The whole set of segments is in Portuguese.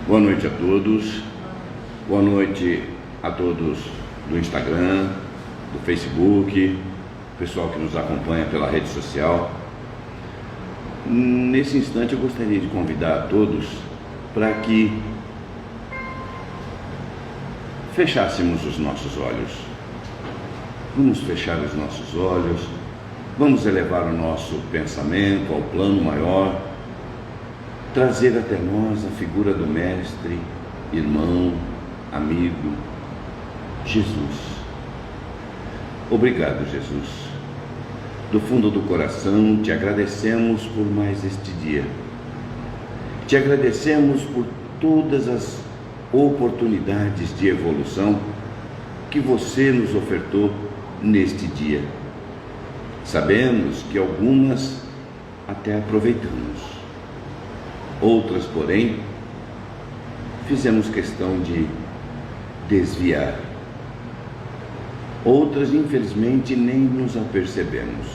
Boa noite a todos. Boa noite a todos do Instagram, do Facebook, pessoal que nos acompanha pela rede social. Nesse instante eu gostaria de convidar a todos para que fechássemos os nossos olhos. Vamos fechar os nossos olhos, vamos elevar o nosso pensamento ao plano maior, trazer até nós a figura do Mestre, irmão, amigo, Jesus. Obrigado, Jesus. Do fundo do coração, te agradecemos por mais este dia. Te agradecemos por todas as oportunidades de evolução que você nos ofertou neste dia. Sabemos que algumas até aproveitamos. Outras, porém, fizemos questão de desviar. Outras, infelizmente, nem nos apercebemos.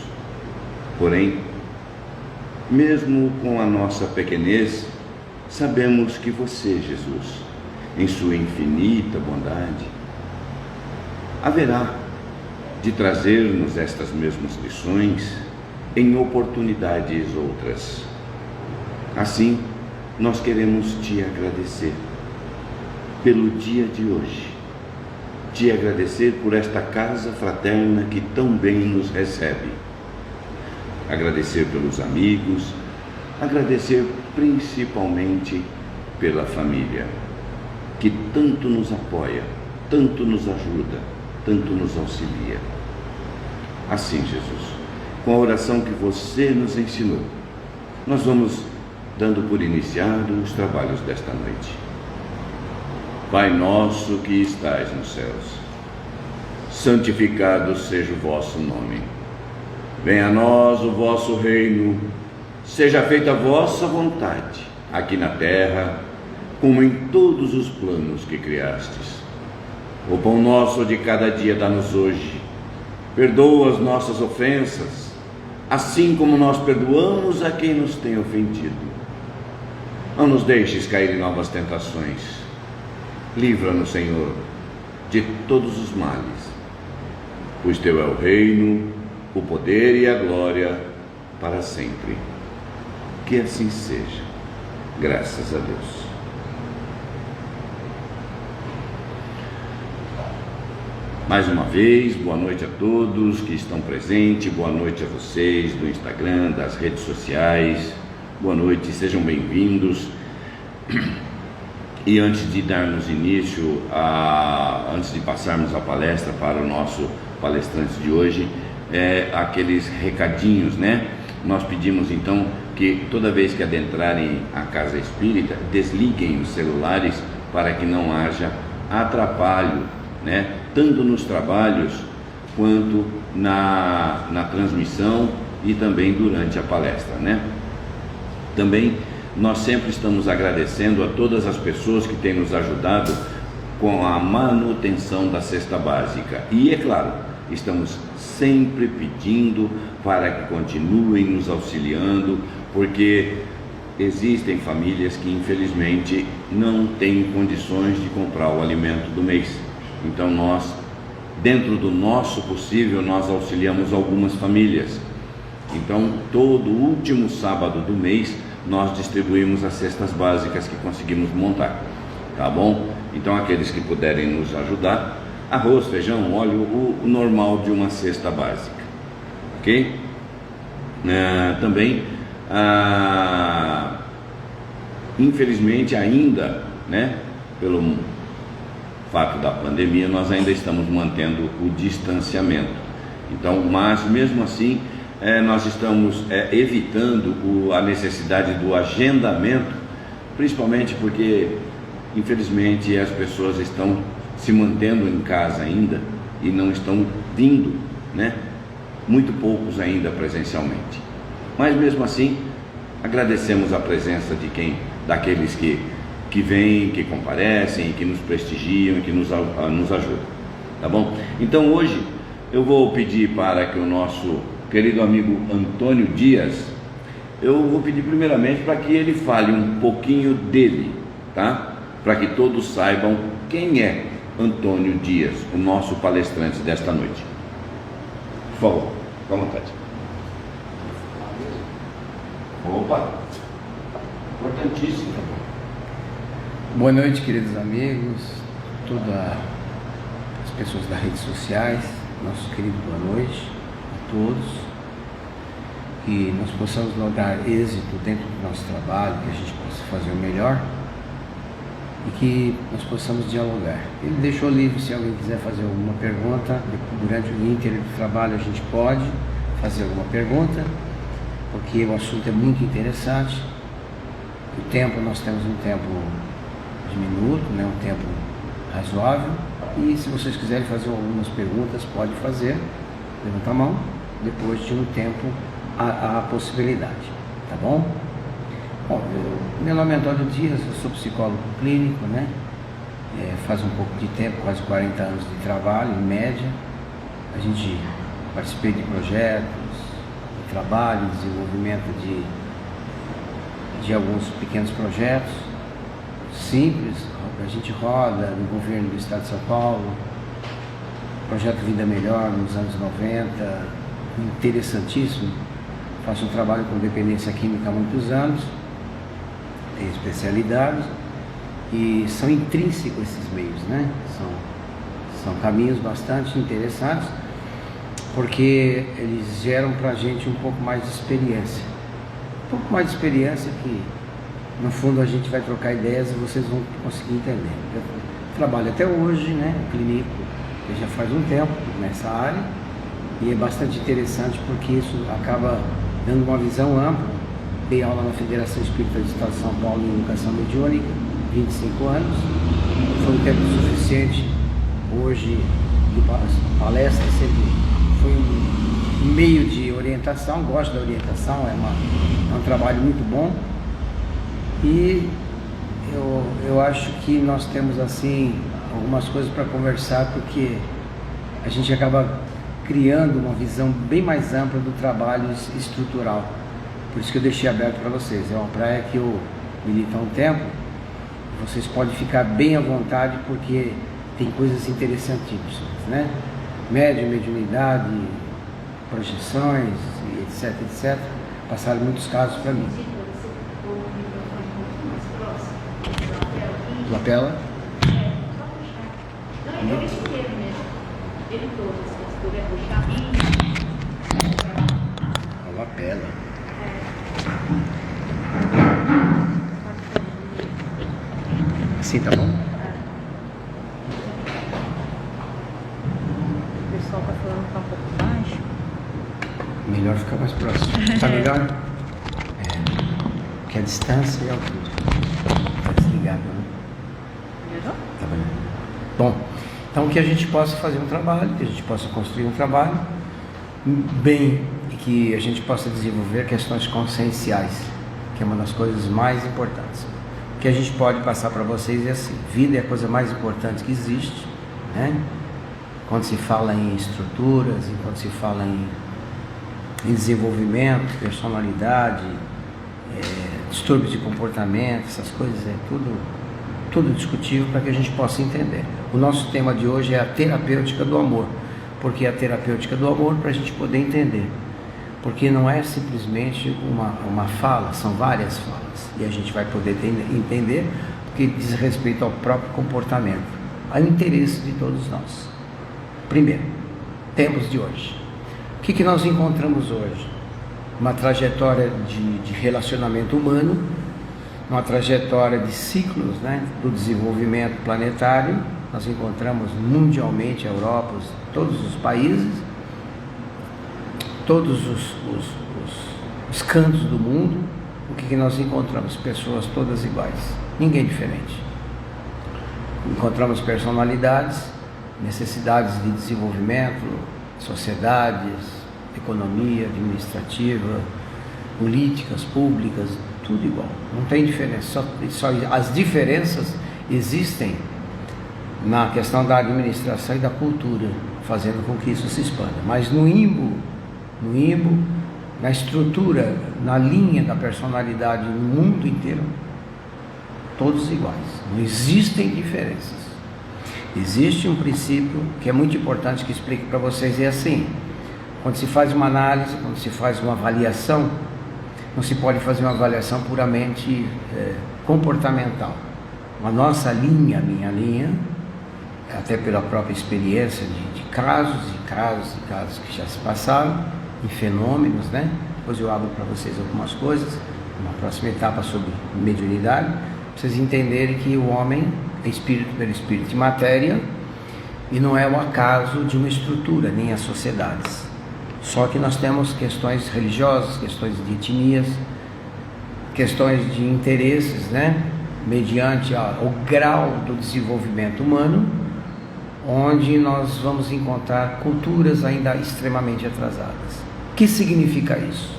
Porém, mesmo com a nossa pequenez, sabemos que você, Jesus, em sua infinita bondade, haverá de trazer-nos estas mesmas lições em oportunidades outras. Assim, nós queremos te agradecer pelo dia de hoje, te agradecer por esta casa fraterna que tão bem nos recebe, agradecer pelos amigos, agradecer principalmente pela família, que tanto nos apoia, tanto nos ajuda, tanto nos auxilia. Assim, Jesus, com a oração que você nos ensinou, nós vamos dando por iniciado os trabalhos desta noite. Pai nosso que estais nos céus, santificado seja o vosso nome. Venha a nós o vosso reino, seja feita a vossa vontade, aqui na terra, como em todos os planos que criastes. O pão nosso de cada dia dá-nos hoje. Perdoa as nossas ofensas, assim como nós perdoamos a quem nos tem ofendido. Não nos deixes cair em novas tentações. Livra-nos, Senhor, de todos os males, pois teu é o reino, o poder e a glória para sempre. Que assim seja, graças a Deus. Mais uma vez, boa noite a todos que estão presentes, boa noite a vocês do Instagram, das redes sociais, boa noite, sejam bem-vindos. E antes de darmos início, antes de passarmos a palestra para o nosso palestrante de hoje, aqueles recadinhos, né? Nós pedimos então que toda vez que adentrarem a casa espírita, desliguem os celulares para que não haja atrapalho, né? Tanto nos trabalhos quanto na transmissão e também durante a palestra, né? Também nós sempre estamos agradecendo a todas as pessoas que têm nos ajudado com a manutenção da cesta básica. E é claro, estamos sempre pedindo para que continuem nos auxiliando, porque existem famílias que infelizmente não têm condições de comprar o alimento do mês. Então nós, dentro do nosso possível, nós auxiliamos algumas famílias. Então todo último sábado do mês nós distribuímos as cestas básicas que conseguimos montar, tá bom? Então aqueles que puderem nos ajudar, arroz, feijão, óleo, o normal de uma cesta básica, ok? Também, infelizmente ainda, né, pelo fato da pandemia, nós ainda estamos mantendo o distanciamento. Então, mas mesmo assim, nós estamos evitando a necessidade do agendamento, principalmente porque, infelizmente, as pessoas estão se mantendo em casa ainda e não estão vindo, né? Muito poucos ainda presencialmente. Mas mesmo assim, agradecemos a presença daqueles que vêm, que comparecem, que nos prestigiam, que nos ajudam, tá bom? Então hoje eu vou pedir para que o nosso querido amigo Antônio Dias, eu vou pedir primeiramente para que ele fale um pouquinho dele, tá? para que todos saibam quem é Antônio Dias, o nosso palestrante desta noite. Por favor, com vontade. Opa, importantíssimo. Boa noite, queridos amigos, todas as pessoas das redes sociais, nosso querido boa noite a todos. Que nós possamos lograr êxito dentro do nosso trabalho, que a gente possa fazer o melhor e que nós possamos dialogar. Ele deixou livre, se alguém quiser fazer alguma pergunta, durante o dia inteiro do trabalho a gente pode fazer alguma pergunta, porque o assunto é muito interessante. O tempo, nós temos um tempo diminuto, né? Um tempo razoável, e se vocês quiserem fazer algumas perguntas, pode fazer, levanta a mão, depois de um tempo a possibilidade, tá bom? Bom, meu nome é Antônio Dias, eu sou psicólogo clínico, né? Faz um pouco de tempo, quase 40 anos de trabalho, em média. A gente participei de projetos, de trabalho, de desenvolvimento de alguns pequenos projetos simples. A gente roda no governo do estado de São Paulo, projeto Vida Melhor nos anos 90, interessantíssimo. Faço um trabalho com dependência química há muitos anos, tenho especialidades e são intrínsecos esses meios, né? São caminhos bastante interessantes, porque eles geram para a gente um pouco mais de experiência. Um pouco mais de experiência que, no fundo, a gente vai trocar ideias e vocês vão conseguir entender. Eu trabalho até hoje, né? Clínico, eu já faz um tempo nessa área, e é bastante interessante porque isso acaba dando uma visão ampla. Dei aula na Federação Espírita do Estado de São Paulo em Educação Mediúnica, 25 anos. Foi um tempo suficiente. Hoje, palestra sempre foi um meio de orientação. Gosto da orientação, é um trabalho muito bom. E eu acho que nós temos, assim, algumas coisas para conversar, porque a gente acaba criando uma visão bem mais ampla do trabalho estrutural. Por isso que eu deixei aberto para vocês. É uma praia que eu milito há um tempo. Vocês podem ficar bem à vontade, porque tem coisas interessantíssimas, né? Mediunidade, projeções, etc, etc. Passaram muitos casos para mim. Lapela? Não, ele inteiro mesmo. Ele todo, se puder puxar. A lapela. Assim tá bom? O pessoal tá falando que tá um pouco baixo. Melhor ficar mais próximo. Tá melhor? Porque a distância e a altura. Tá desligado, né? Melhorou? Tá bom. Bom, então que a gente possa fazer um trabalho, que a gente possa construir um trabalho bem, e que a gente possa desenvolver questões conscienciais, que é uma das coisas mais importantes. O que a gente pode passar para vocês é assim: vida é a coisa mais importante que existe, né? Quando se fala em estruturas, e quando se fala em desenvolvimento, personalidade, distúrbios de comportamento, essas coisas, é tudo discutível para que a gente possa entender. O nosso tema de hoje é a terapêutica do amor. Por que a terapêutica do amor? Para a gente poder entender. Porque não é simplesmente uma fala, são várias falas. E a gente vai poder entender, porque diz respeito ao próprio comportamento, ao interesse de todos nós. Primeiro, tempos de hoje. O que nós encontramos hoje? Uma trajetória de relacionamento humano, uma trajetória de ciclos, né, do desenvolvimento planetário. Nós encontramos mundialmente a Europa, todos os países, todos os cantos do mundo. O que nós encontramos? Pessoas todas iguais, ninguém diferente. Encontramos personalidades, necessidades de desenvolvimento, sociedades, economia administrativa, políticas públicas, tudo igual, não tem diferença, só as diferenças existem na questão da administração e da cultura, fazendo com que isso se expanda. Mas no ímbo, na estrutura, na linha da personalidade no mundo inteiro, todos iguais, não existem diferenças. Existe um princípio que é muito importante que explique para vocês, é assim: quando se faz uma análise, quando se faz uma avaliação, não se pode fazer uma avaliação puramente comportamental. A nossa linha, a minha linha, até pela própria experiência de casos e casos e casos que já se passaram, em fenômenos, né? Depois eu abro para vocês algumas coisas, uma próxima etapa sobre mediunidade, para vocês entenderem que o homem é espírito pelo espírito e matéria, e não é o acaso de uma estrutura, nem as sociedades. Só que nós temos questões religiosas, questões de etnias, questões de interesses, né? Mediante o grau do desenvolvimento humano, onde nós vamos encontrar culturas ainda extremamente atrasadas. O que significa isso?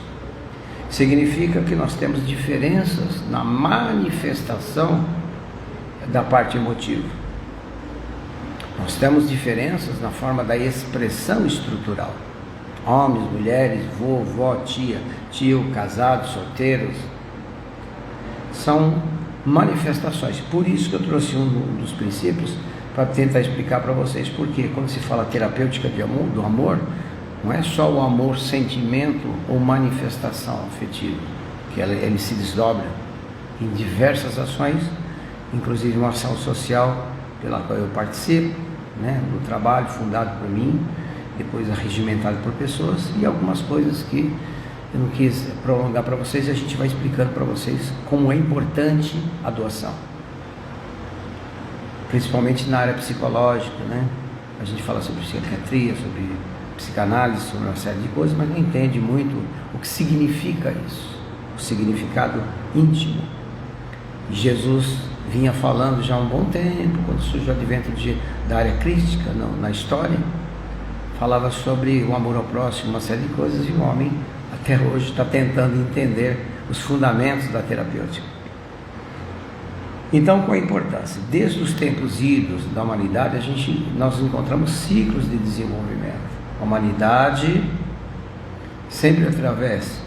Significa que nós temos diferenças na manifestação da parte emotiva. Nós temos diferenças na forma da expressão estrutural. Homens, mulheres, vô, vó, tia, tio, casados, solteiros, são manifestações. Por isso que eu trouxe um dos princípios para tentar explicar para vocês. Porque quando se fala terapêutica do amor, não é só o amor, sentimento ou manifestação afetiva, que ele se desdobra em diversas ações, inclusive uma ação social pela qual eu participo, né, no trabalho fundado por mim, depois arregimentado por pessoas, e algumas coisas que eu não quis prolongar para vocês, e a gente vai explicando para vocês como é importante a doação, principalmente na área psicológica, né? A gente fala sobre psiquiatria, sobre psicanálise, sobre uma série de coisas, mas não entende muito o que significa isso, o significado íntimo. E Jesus vinha falando já há um bom tempo, quando surgiu o advento da área crítica na história, falava sobre o amor ao próximo, uma série de coisas, e o homem até hoje está tentando entender os fundamentos da terapêutica. Então, qual a importância? Desde os tempos idos da humanidade, nós encontramos ciclos de desenvolvimento. A humanidade sempre através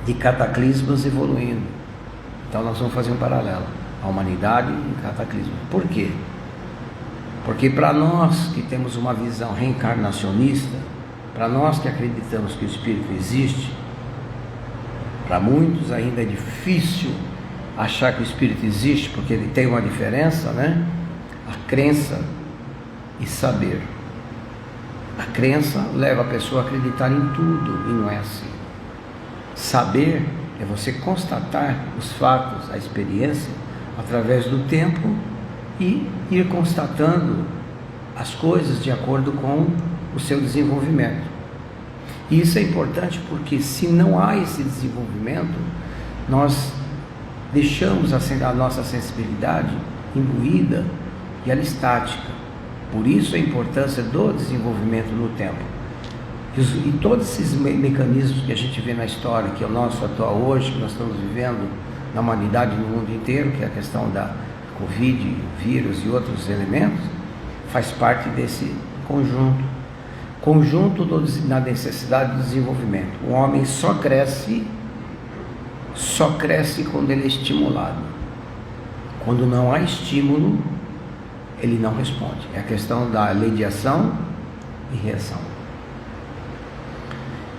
de cataclismos evoluindo. Então nós vamos fazer um paralelo, a humanidade em cataclismo. Por quê? Porque para nós que temos uma visão reencarnacionista, para nós que acreditamos que o espírito existe, para muitos ainda é difícil achar que o espírito existe, porque ele tem uma diferença, né? A crença e saber. A crença leva a pessoa a acreditar em tudo, e não é assim. Saber é você constatar os fatos, a experiência, através do tempo, e ir constatando as coisas de acordo com o seu desenvolvimento. E isso é importante porque, se não há esse desenvolvimento, nós deixamos a nossa sensibilidade imbuída e ela estática. Por isso a importância do desenvolvimento no tempo. E todos esses mecanismos que a gente vê na história, que é o nosso atual hoje, que nós estamos vivendo na humanidade e no mundo inteiro, que é a questão da Covid, vírus e outros elementos, faz parte desse conjunto da necessidade do desenvolvimento. O homem só cresce quando ele é estimulado. Quando não há estímulo, ele não responde. É a questão da lei de ação e reação.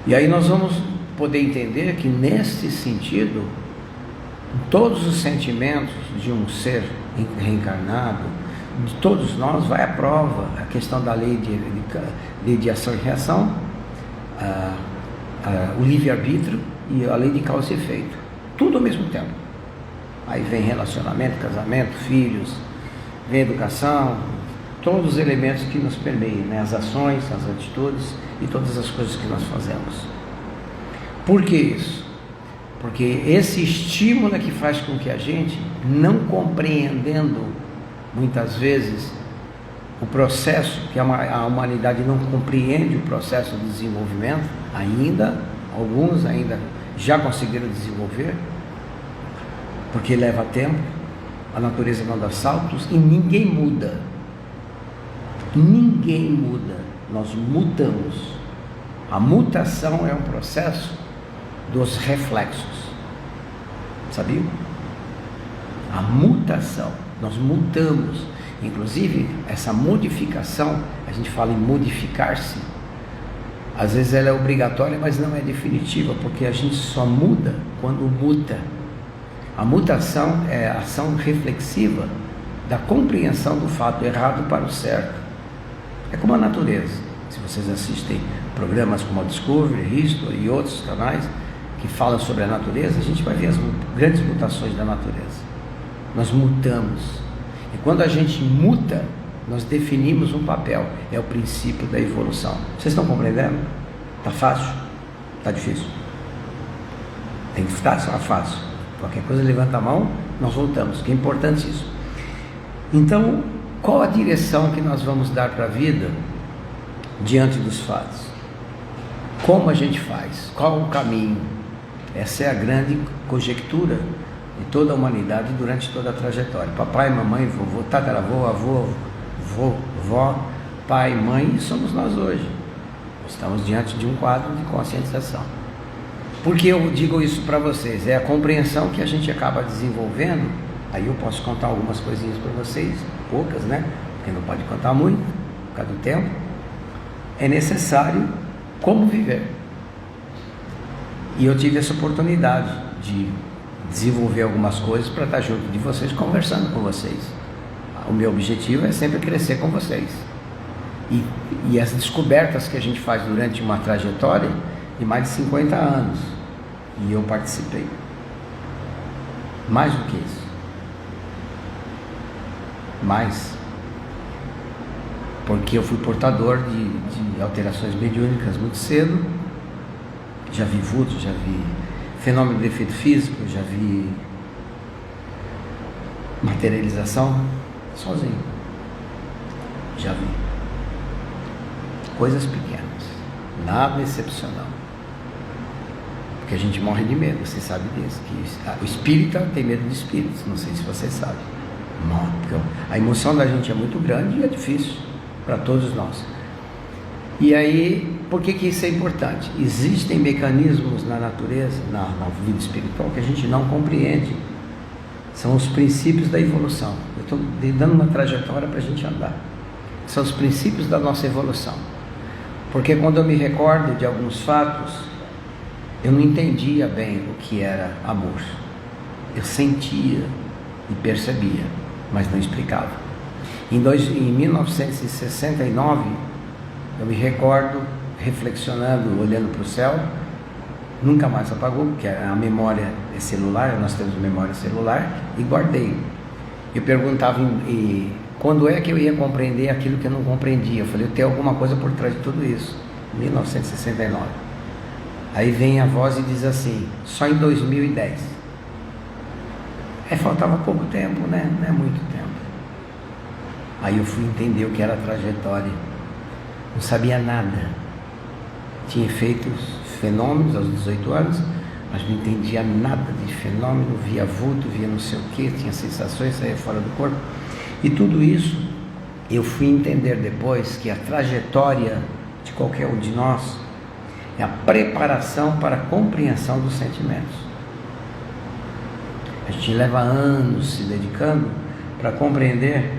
E aí nós vamos poder entender que, nesse sentido, todos os sentimentos de um ser reencarnado, de todos nós, vai à prova a questão da lei de ação e reação, o livre-arbítrio e a lei de causa e efeito. Tudo ao mesmo tempo. Aí vem relacionamento, casamento, filhos, vem educação, todos os elementos que nos permeiam, né? As ações, as atitudes e todas as coisas que nós fazemos. Por que isso? Porque esse estímulo é que faz com que a gente, não compreendendo muitas vezes o processo, que a humanidade não compreende o processo de desenvolvimento ainda, alguns ainda já conseguiram desenvolver, porque leva tempo, a natureza não dá saltos e ninguém muda. Ninguém muda, nós mudamos. A mutação é um processo dos reflexos, sabia? a mutação. Nós mutamos. Inclusive, essa modificação, a gente fala em modificar-se. Às vezes ela é obrigatória, mas não é definitiva, porque a gente só muda quando muta. A mutação é a ação reflexiva da compreensão do fato errado para o certo. É como a natureza. Se vocês assistem programas como a Discovery, History e outros canais que falam sobre a natureza, a gente vai ver as grandes mutações da natureza. Nós mutamos. E quando a gente muta, nós definimos um papel. É o princípio da evolução. Vocês estão compreendendo? Está fácil? Está difícil? Tem que ficar só fácil. Qualquer coisa, levanta a mão, nós voltamos. Que é importante isso. Então, qual a direção que nós vamos dar para a vida diante dos fatos? Como a gente faz? Qual o caminho? Essa é a grande conjectura de toda a humanidade durante toda a trajetória. Papai, mamãe, vovô, tataravô, avô, vovó, pai, mãe, e somos nós hoje. Estamos diante de um quadro de conscientização. Por que eu digo isso para vocês? É a compreensão que a gente acaba desenvolvendo. Aí eu posso contar algumas coisinhas para vocês, poucas, né? Porque não pode contar muito, por causa do tempo. É necessário como viver. E eu tive essa oportunidade de desenvolver algumas coisas para estar junto de vocês, conversando com vocês. O meu objetivo é sempre crescer com vocês. E as descobertas que a gente faz durante uma trajetória de mais de 50 anos. E eu participei. Mais do que isso. Mais. Porque eu fui portador de alterações mediúnicas muito cedo. Já vi vultos, já vi fenômeno de efeito físico, já vi materialização sozinho. Já vi. Coisas pequenas. Nada excepcional. Porque a gente morre de medo, você sabe disso. Que o espírita tem medo de espíritos, não sei se você sabe. Porque a emoção da gente é muito grande e é difícil para todos nós. E aí, por que isso é importante? Existem mecanismos na natureza, na vida espiritual, que a gente não compreende. São os princípios da evolução. Eu estou dando uma trajetória para a gente andar. São os princípios da nossa evolução. Porque quando eu me recordo de alguns fatos, eu não entendia bem o que era amor. Eu sentia e percebia, mas não explicava. Em 1969, eu me recordo, reflexionando, olhando para o céu, nunca mais apagou, porque a memória é celular, nós temos memória celular, e guardei. Eu perguntava quando é que eu ia compreender aquilo que eu não compreendia. Eu falei, eu tenho alguma coisa por trás de tudo isso. 1969. Aí vem a voz e diz assim, só em 2010. Aí faltava pouco tempo, né? Não é muito tempo. Aí eu fui entender o que era a trajetória. Não sabia nada. Tinha feito fenômenos aos 18 anos, mas não entendia nada de fenômeno, via vulto, via não sei o que, tinha sensações, saía fora do corpo. E tudo isso eu fui entender depois que a trajetória de qualquer um de nós é a preparação para a compreensão dos sentimentos. A gente leva anos se dedicando para compreender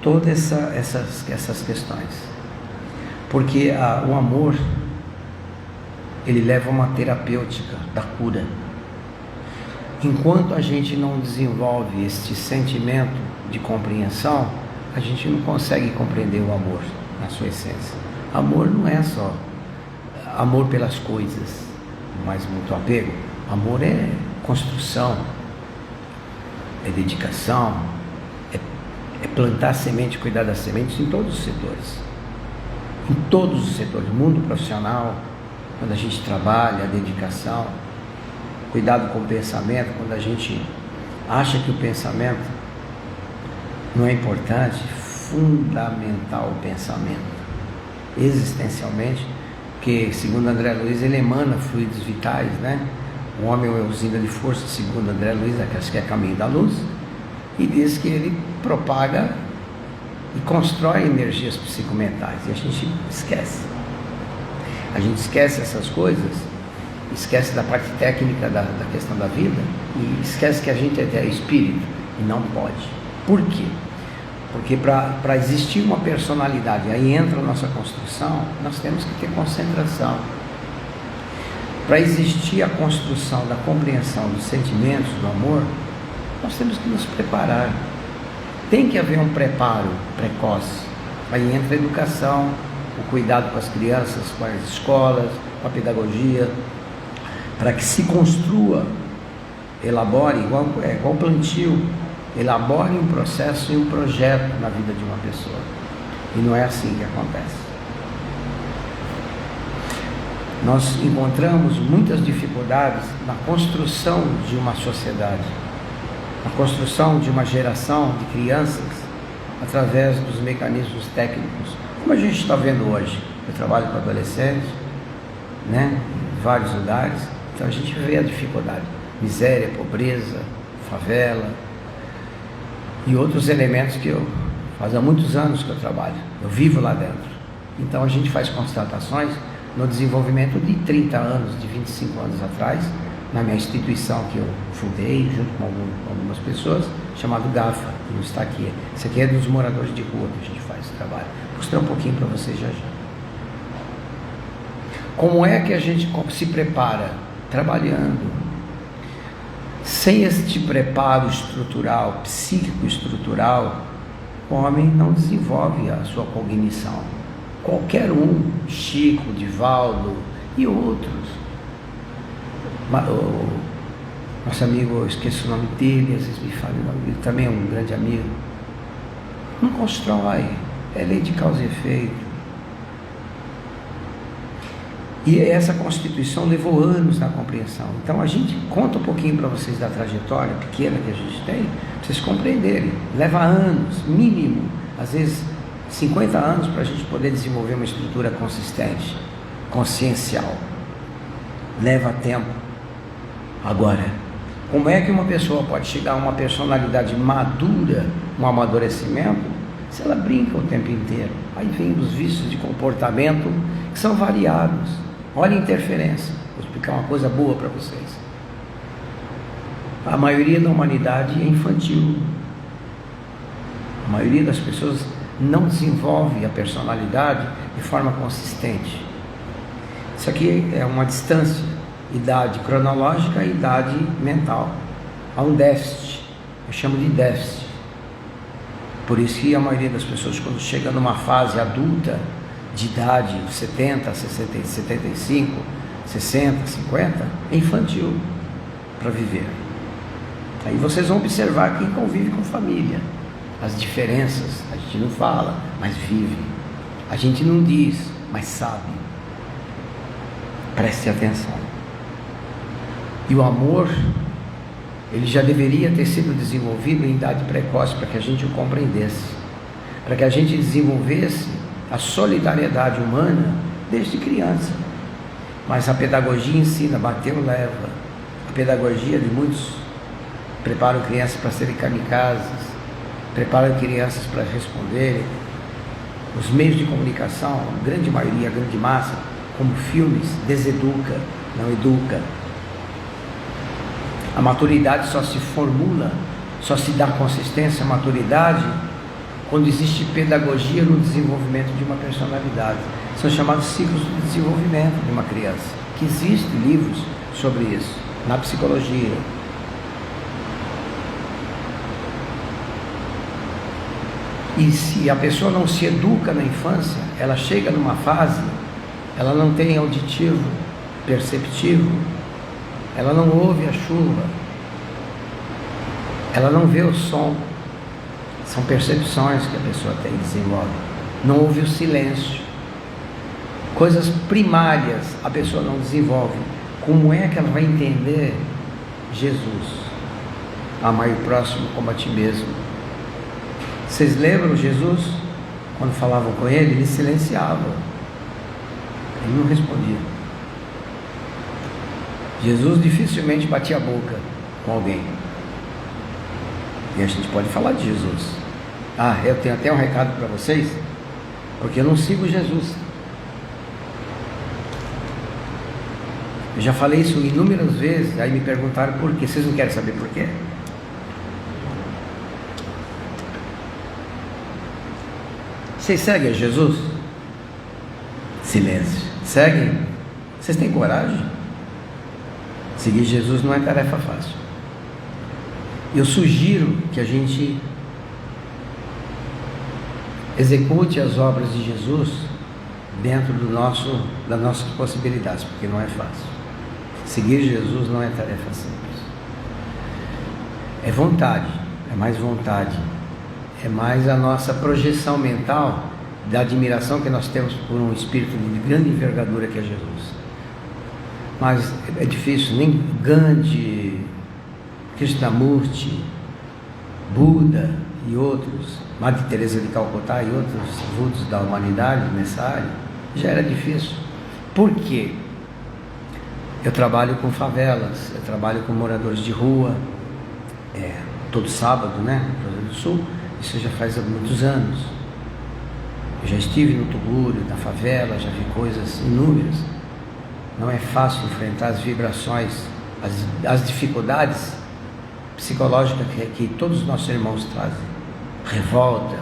todas essas questões. Porque o amor, ele leva a uma terapêutica da cura. Enquanto a gente não desenvolve este sentimento de compreensão, a gente não consegue compreender o amor na sua essência. Amor não é só amor pelas coisas, mas muito apego. Amor é construção, é dedicação, é plantar semente, cuidar das sementes em todos os setores. Em todos os setores, mundo profissional, quando a gente trabalha, a dedicação, cuidado com o pensamento, quando a gente acha que o pensamento não é importante, fundamental o pensamento, existencialmente, porque segundo André Luiz, ele emana fluidos vitais, né? O homem é usina de força, segundo André Luiz, acho que é caminho da luz, e diz que ele propaga e constrói energias psicomentais, e a gente esquece. A gente esquece essas coisas, esquece da parte técnica da questão da vida, e esquece que a gente é espírito. E não pode. Por quê? Porque para existir uma personalidade, aí entra a nossa construção, nós temos que ter concentração. Para existir a construção da compreensão dos sentimentos, do amor, nós temos que nos preparar. Tem que haver um preparo precoce. Aí entra a educação, o cuidado com as crianças, com as escolas, com a pedagogia, para que se construa, elabore, igual plantio, elabore um processo e um projeto na vida de uma pessoa. E não é assim que acontece. Nós encontramos muitas dificuldades na construção de uma sociedade, na construção de uma geração de crianças através dos mecanismos técnicos, como a gente está vendo hoje. Eu trabalho com adolescentes, né, em vários lugares, então a gente vê a dificuldade, miséria, pobreza, favela e outros elementos que faz há muitos anos que eu trabalho, eu vivo lá dentro. Então a gente faz constatações no desenvolvimento de 30 anos, de 25 anos atrás, na minha instituição que eu fundei, junto com algumas pessoas, chamado GAFA, que não está aqui. Isso aqui é dos moradores de rua que a gente faz esse trabalho. Vou mostrar um pouquinho para vocês já. Como é que a gente se prepara? Trabalhando. Sem este preparo estrutural, psíquico estrutural, o homem não desenvolve a sua cognição. Qualquer um, Chico, Divaldo e outros. Nosso amigo, eu esqueço o nome dele, às vezes me fala o nome dele, também é um grande amigo. Não constrói, é lei de causa e efeito. E essa Constituição levou anos na compreensão. Então a gente conta um pouquinho para vocês da trajetória pequena que a gente tem, para vocês compreenderem. Leva anos, mínimo, às vezes 50 anos para a gente poder desenvolver uma estrutura consistente, consciencial. Leva tempo. Agora, como é que uma pessoa pode chegar a uma personalidade madura, um amadurecimento, se ela brinca o tempo inteiro? Aí vem os vícios de comportamento que são variados. Olha a interferência. Vou explicar uma coisa boa para vocês. A maioria da humanidade é infantil. A maioria das pessoas não desenvolve a personalidade de forma consistente. Isso aqui é uma distância, idade cronológica e idade mental. Há um déficit, eu chamo de déficit. Por isso que a maioria das pessoas, quando chega numa fase adulta, de idade 70, 60, 75, 60, 50, é infantil para viver. Aí vocês vão observar quem convive com família. As diferenças, a gente não fala, mas vive. A gente não diz, mas sabe. Preste atenção. E o amor, ele já deveria ter sido desenvolvido em idade precoce, para que a gente o compreendesse, para que a gente desenvolvesse a solidariedade humana desde criança. Mas a pedagogia ensina, bateu, leva. A pedagogia de muitos preparam crianças para serem kamikazes, preparam crianças para responderem. Os meios de comunicação, a grande maioria, a grande massa, como filmes, deseduca, não educa. A maturidade só se formula, só se dá consistência à maturidade quando existe pedagogia no desenvolvimento de uma personalidade. São chamados ciclos de desenvolvimento de uma criança, que existem livros sobre isso, na psicologia. E se a pessoa não se educa na infância, ela chega numa fase, ela não tem auditivo, perceptivo, ela não ouve a chuva, ela não vê o som. São percepções que a pessoa tem, desenvolve. Não ouve o silêncio. Coisas primárias a pessoa não desenvolve. Como é que ela vai entender Jesus? Amar o próximo como a ti mesmo. Vocês lembram Jesus? Quando falavam com ele, ele silenciava. Ele não respondia. Jesus dificilmente batia a boca com alguém. E a gente pode falar de Jesus. Eu tenho até um recado para vocês, porque eu não sigo Jesus. Eu já falei isso inúmeras vezes, aí me perguntaram por quê. Vocês não querem saber por quê? Vocês seguem a Jesus? Silêncio. Seguem? Vocês têm coragem? Seguir Jesus não é tarefa fácil. Eu sugiro que a gente execute as obras de Jesus dentro das nossas possibilidades, porque não é fácil. Seguir Jesus não é tarefa simples. É vontade, é mais vontade, é mais a nossa projeção mental da admiração que nós temos por um espírito de grande envergadura que é Jesus. Mas é difícil, nem Gandhi, Krishnamurti, Buda e outros, Madre Teresa de Calcutá e outros vultos da humanidade nessa área, já era difícil. Por quê? Eu trabalho com favelas, eu trabalho com moradores de rua, todo sábado, né, no Rio Grande do Sul, isso já faz muitos anos. Eu já estive no tugúrio, na favela, já vi coisas inúmeras. Não é fácil enfrentar as vibrações, as dificuldades psicológicas que todos os nossos irmãos trazem. Revolta,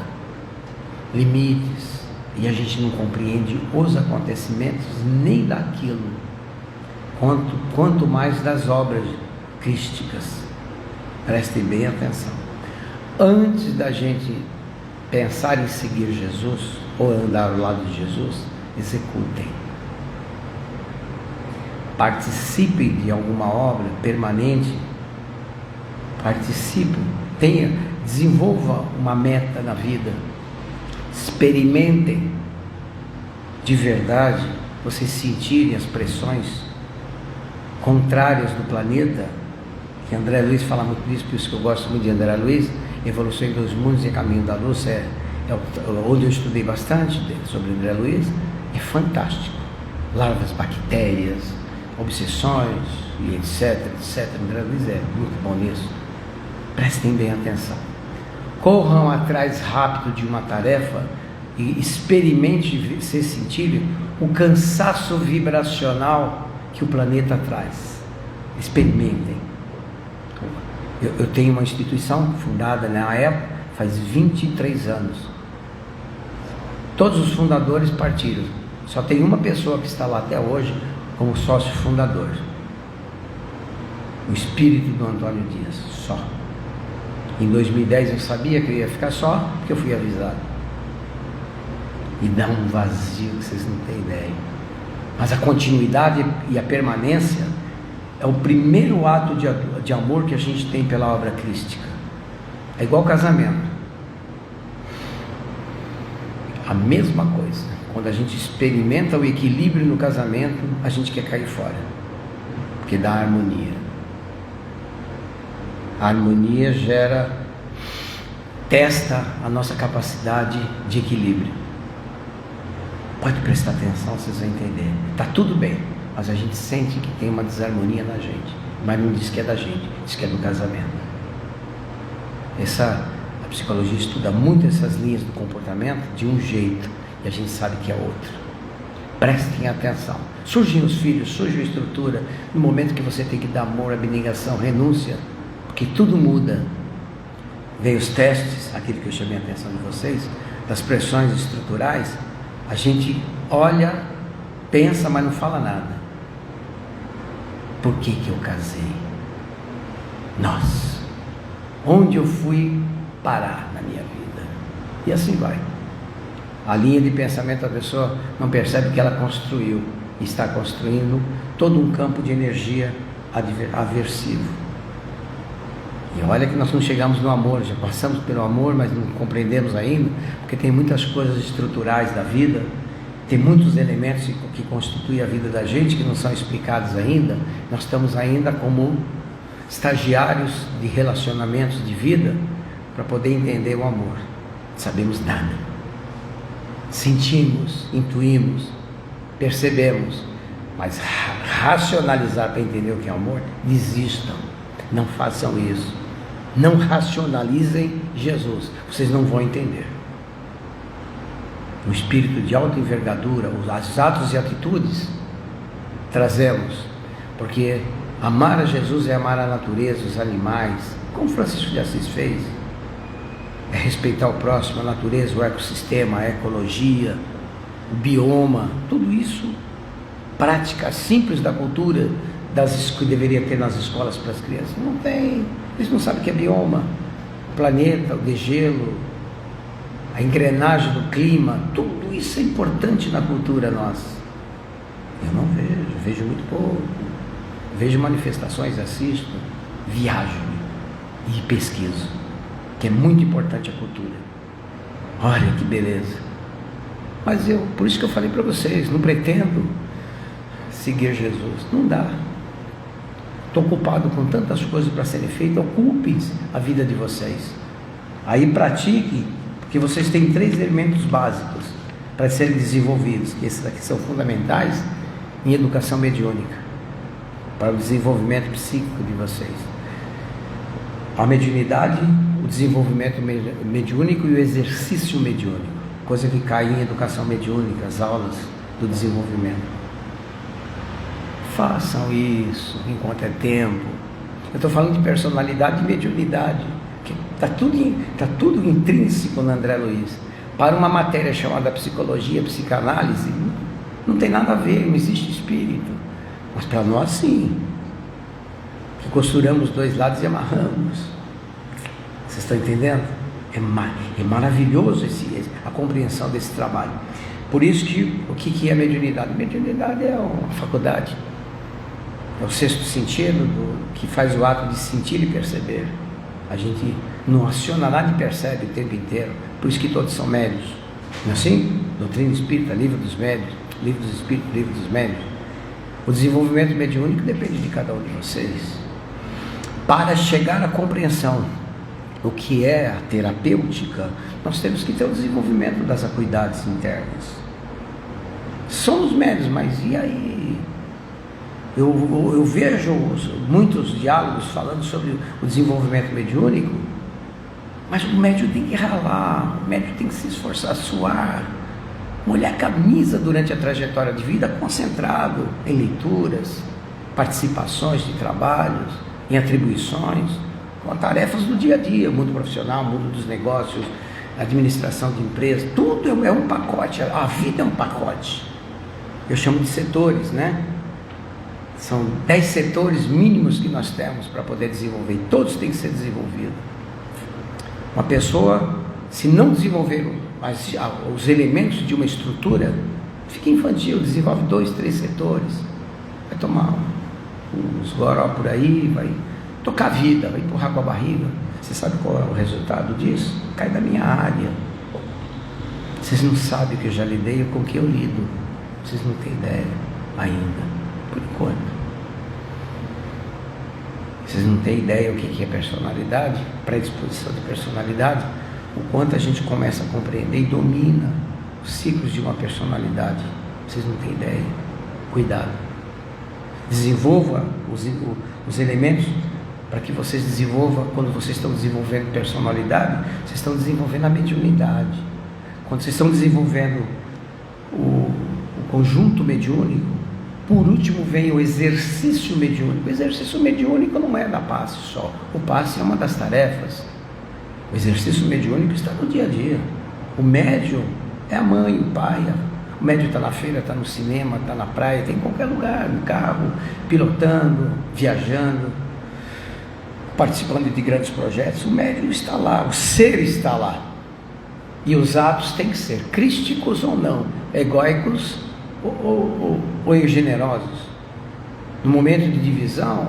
limites, e a gente não compreende os acontecimentos nem daquilo, quanto mais das obras crísticas. Prestem bem atenção. Antes da gente pensar em seguir Jesus ou andar ao lado de Jesus, executem. Participem de alguma obra permanente. Participem, desenvolva uma meta na vida. Experimentem de verdade, vocês sentirem as pressões contrárias do planeta, que André Luiz fala muito disso, por isso que eu gosto muito de André Luiz. Evolução em Dois Mundos e Caminho da Luz onde eu estudei bastante sobre André Luiz. É fantástico. Larvas, bactérias, obsessões e etc. André Luiz é muito bom nisso. Prestem bem atenção. Corram atrás rápido de uma tarefa e experimente ser sentido o cansaço vibracional que o planeta traz. Experimentem. Eu tenho uma instituição fundada na época, faz 23 anos. Todos os fundadores partiram. Só tem uma pessoa que está lá até hoje como sócio fundador. O espírito do Antônio Dias, só. Em 2010 eu sabia que eu ia ficar só, porque eu fui avisado. E dá um vazio que vocês não têm ideia. Mas a continuidade e a permanência é o primeiro ato de amor que a gente tem pela obra crística. É igual casamento. A mesma coisa. Quando a gente experimenta o equilíbrio no casamento, a gente quer cair fora, porque dá harmonia. A harmonia testa a nossa capacidade de equilíbrio. Pode prestar atenção, vocês vão entender. Está tudo bem, mas a gente sente que tem uma desarmonia na gente, mas não diz que é da gente, diz que é do casamento. A psicologia estuda muito essas linhas do comportamento de um jeito, e a gente sabe que é outro. Prestem atenção. Surgem os filhos, surge a estrutura, no momento que você tem que dar amor, abnegação, renúncia, porque tudo muda. Vem os testes, aquilo que eu chamei a atenção de vocês, das pressões estruturais. A gente olha, pensa, mas não fala nada. Por que eu casei? Nossa, onde eu fui parar na minha vida? E assim vai. A linha de pensamento da pessoa não percebe que ela construiu, e está construindo todo um campo de energia aversivo. E olha que nós não chegamos no amor, já passamos pelo amor, mas não compreendemos ainda, porque tem muitas coisas estruturais da vida, tem muitos elementos que constituem a vida da gente que não são explicados ainda. Nós estamos ainda como estagiários de relacionamentos de vida para poder entender o amor. Não sabemos nada. Sentimos, intuímos, percebemos, mas racionalizar para entender o que é amor, desistam, não façam isso. Não racionalizem Jesus, vocês não vão entender. O espírito de alta envergadura, os atos e atitudes, trazemos, porque amar a Jesus é amar a natureza, os animais, como Francisco de Assis fez. é respeitar o próximo, a natureza, o ecossistema, a ecologia, o bioma, tudo isso, práticas simples da cultura que deveria ter nas escolas para as crianças. Não tem, eles não sabem o que é bioma, o planeta, o degelo, a engrenagem do clima, tudo isso é importante na cultura nossa. Eu não vejo muito pouco, vejo manifestações, assisto, viajo e pesquiso, que é muito importante a cultura. Olha que beleza. Mas por isso que eu falei para vocês, não pretendo seguir Jesus, não dá. Estou ocupado com tantas coisas para serem feitas, ocupem a vida de vocês. Aí pratique, porque vocês têm 3 elementos básicos para serem desenvolvidos, que esses aqui são fundamentais em educação mediúnica, para o desenvolvimento psíquico de vocês. A mediunidade, o desenvolvimento mediúnico e o exercício mediúnico, coisa que cai em educação mediúnica, as aulas do desenvolvimento. Façam isso enquanto é tempo. Eu estou falando de personalidade e mediunidade, que está tudo intrínseco no André Luiz. Para uma matéria chamada psicologia, psicanálise, não tem nada a ver, não existe espírito. Mas para nós sim, que costuramos 2 lados e amarramos. Vocês estão entendendo? É maravilhoso a compreensão desse trabalho. Por isso que o que é mediunidade? Mediunidade é uma faculdade, é o 6º sentido que faz o ato de sentir e perceber. A gente não aciona nada e percebe o tempo inteiro. Por isso que todos são médios. Não é assim? Doutrina Espírita, Livro dos Médios, Livro dos Espíritos, Livro dos Médios. O desenvolvimento mediúnico depende de cada um de vocês. Para chegar à compreensão o que é a terapêutica, nós temos que ter o desenvolvimento das acuidades internas. Somos médios, mas e aí? Eu vejo muitos diálogos falando sobre o desenvolvimento mediúnico, mas o médium tem que ralar, o médium tem que se esforçar, suar, molhar a camisa durante a trajetória de vida, concentrado em leituras, participações de trabalhos, em atribuições, com tarefas do dia a dia, mundo profissional, mundo dos negócios, administração de empresas, tudo é um pacote, a vida é um pacote. Eu chamo de setores, né? São 10 setores mínimos que nós temos para poder desenvolver, e todos têm que ser desenvolvidos. Uma pessoa, se não desenvolver os elementos de uma estrutura, fica infantil, desenvolve 2, 3 setores, vai tomar uns goró por aí, vai tocar a vida, vai empurrar com a barriga. Você sabe qual é o resultado disso? Cai da minha área. Vocês não sabem o que eu já lidei com o que eu lido. Vocês não têm ideia ainda, por enquanto. Vocês não têm ideia o que é personalidade, predisposição de personalidade, o quanto a gente começa a compreender e domina os ciclos de uma personalidade. Vocês não têm ideia. Cuidado. Desenvolva os elementos para que vocês desenvolvam. Quando vocês estão desenvolvendo personalidade, vocês estão desenvolvendo a mediunidade. Quando vocês estão desenvolvendo o conjunto mediúnico, por último vem o exercício mediúnico. O exercício mediúnico não é da passe só. O passe é uma das tarefas. O exercício mediúnico está no dia a dia. O médium é a mãe, o pai. O médium está na feira, está no cinema, está na praia, está em qualquer lugar, no carro, pilotando, viajando, participando de grandes projetos. O médium está lá, o ser está lá. E os atos têm que ser crísticos ou não, egóicos ou generosos. No momento de divisão,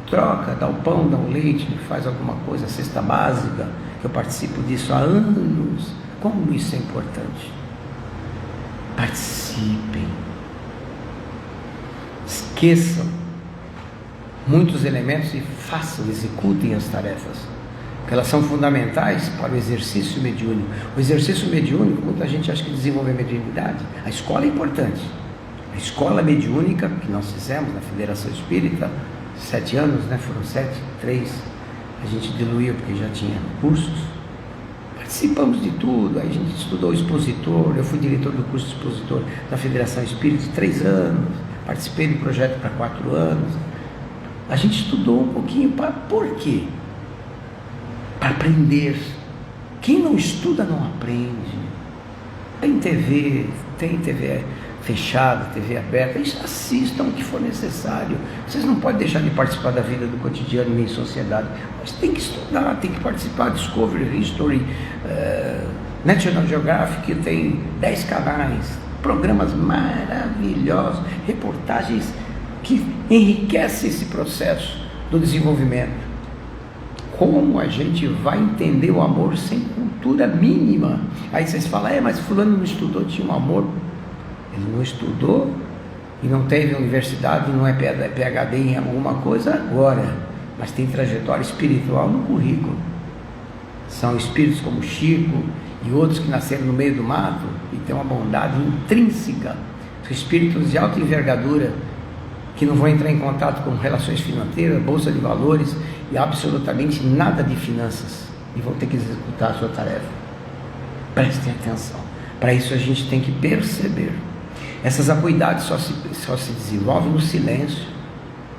troca, dá o pão, dá o leite, faz alguma coisa, cesta básica, que eu participo disso há anos. Como isso é importante? Participem. Esqueçam muitos elementos e façam, executem as tarefas, porque elas são fundamentais para o exercício mediúnico. O exercício mediúnico, muita gente acha que desenvolver mediunidade. A escola é importante. A escola mediúnica que nós fizemos na Federação Espírita, 7 anos, né? Foram 7, 3, a gente diluiu porque já tinha cursos. Participamos de tudo, aí a gente estudou expositor, eu fui diretor do curso de expositor da Federação Espírita 3 anos, participei do projeto para 4 anos. A gente estudou um pouquinho, por quê? Para aprender Quem não estuda não aprende. Tem TV fechada, TV aberta, assistam o que for necessário. Vocês não podem deixar de participar da vida do cotidiano nem sociedade, mas tem que estudar, tem que participar. Discovery, History, National Geographic tem 10 canais, programas maravilhosos, reportagens que enriquecem esse processo do desenvolvimento. Como a gente vai entender o amor sem cultura mínima? Aí vocês falam, mas fulano não estudou, tinha um amor. Ele não estudou e não teve universidade, não é PhD em alguma coisa agora, mas tem trajetória espiritual no currículo. São espíritos como Chico e outros que nasceram no meio do mato e têm uma bondade intrínseca. São espíritos de alta envergadura que não vão entrar em contato com relações financeiras, bolsa de valores e absolutamente nada de finanças, e vão ter que executar a sua tarefa. Prestem atenção. Para isso a gente tem que perceber. Essas acuidades só se desenvolvem no silêncio.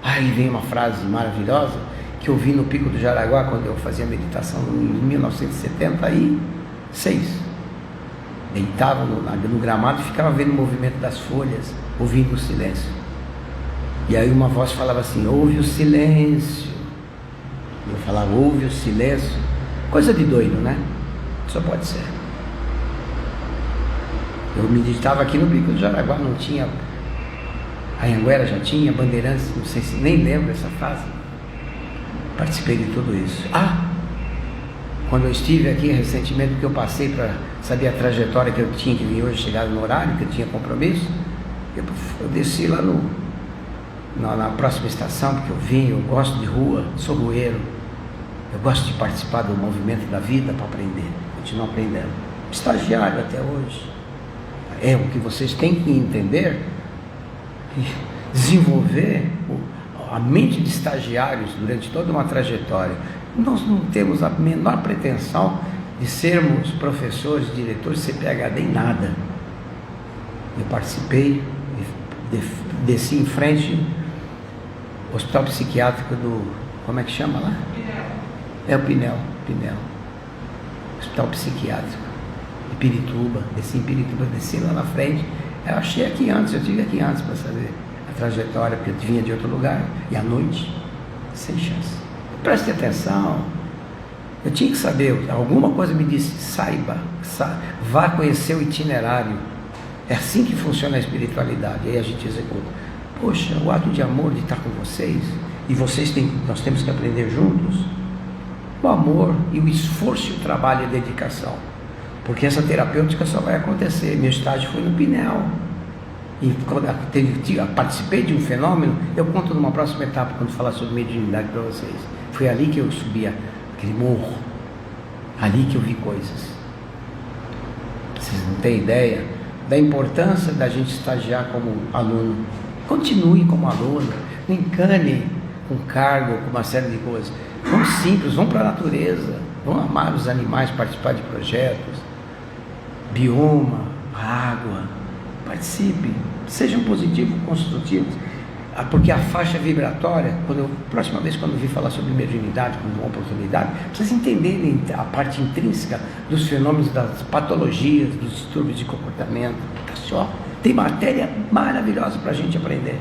Aí vem uma frase maravilhosa que eu vi no Pico do Jaraguá quando eu fazia meditação em 1976. Deitava no gramado e ficava vendo o movimento das folhas, ouvindo o silêncio. E aí uma voz falava assim, ouve o silêncio. Eu falava, ouve o silêncio. Coisa de doido, né? Só pode ser. Eu meditava aqui no Pico do Jaraguá, não tinha, a Anhanguera já tinha, Bandeirantes, não sei se nem lembro essa frase. Participei de tudo isso. Quando eu estive aqui recentemente, que eu passei para saber a trajetória que eu tinha que vir hoje, chegar no horário, que eu tinha compromisso, eu desci lá na próxima estação, porque eu gosto de rua, sou rueiro, eu gosto de participar do movimento da vida para aprender, continuar aprendendo. Estagiário até hoje. É o que vocês têm que entender e desenvolver a mente de estagiários durante toda uma trajetória. Nós não temos a menor pretensão de sermos professores, diretores, CPHD em nada. Eu participei, desci em frente ao Hospital Psiquiátrico como é que chama lá? É o Pinel. Hospital Psiquiátrico de Pirituba, desci em Pirituba, desci lá na frente. Eu estive aqui antes para saber a trajetória, porque eu vinha de outro lugar, e à noite, sem chance. Preste atenção, eu tinha que saber, alguma coisa me disse, vá conhecer o itinerário, é assim que funciona a espiritualidade, aí a gente executa. Poxa, o ato de amor de estar com vocês, e nós temos que aprender juntos, o amor e o esforço, o trabalho e a dedicação, porque essa terapêutica só vai acontecer. Meu estágio foi no Pinel, e quando eu participei de um fenômeno, eu conto numa próxima etapa, quando falar sobre mediunidade para vocês. Foi ali que eu subia aquele morro, ali que eu vi coisas. Vocês não têm ideia da importância da gente estagiar como aluno. Continue como aluno, não encane com cargo, com uma série de coisas. Vamos simples, vamos para a natureza, vamos amar os animais, participar de projetos, bioma, água, participe, sejam positivos, construtivos, porque a faixa vibratória, próxima vez quando eu vir falar sobre mediunidade como uma oportunidade, vocês entenderem a parte intrínseca dos fenômenos, das patologias, dos distúrbios de comportamento, só tem matéria maravilhosa para a gente aprender.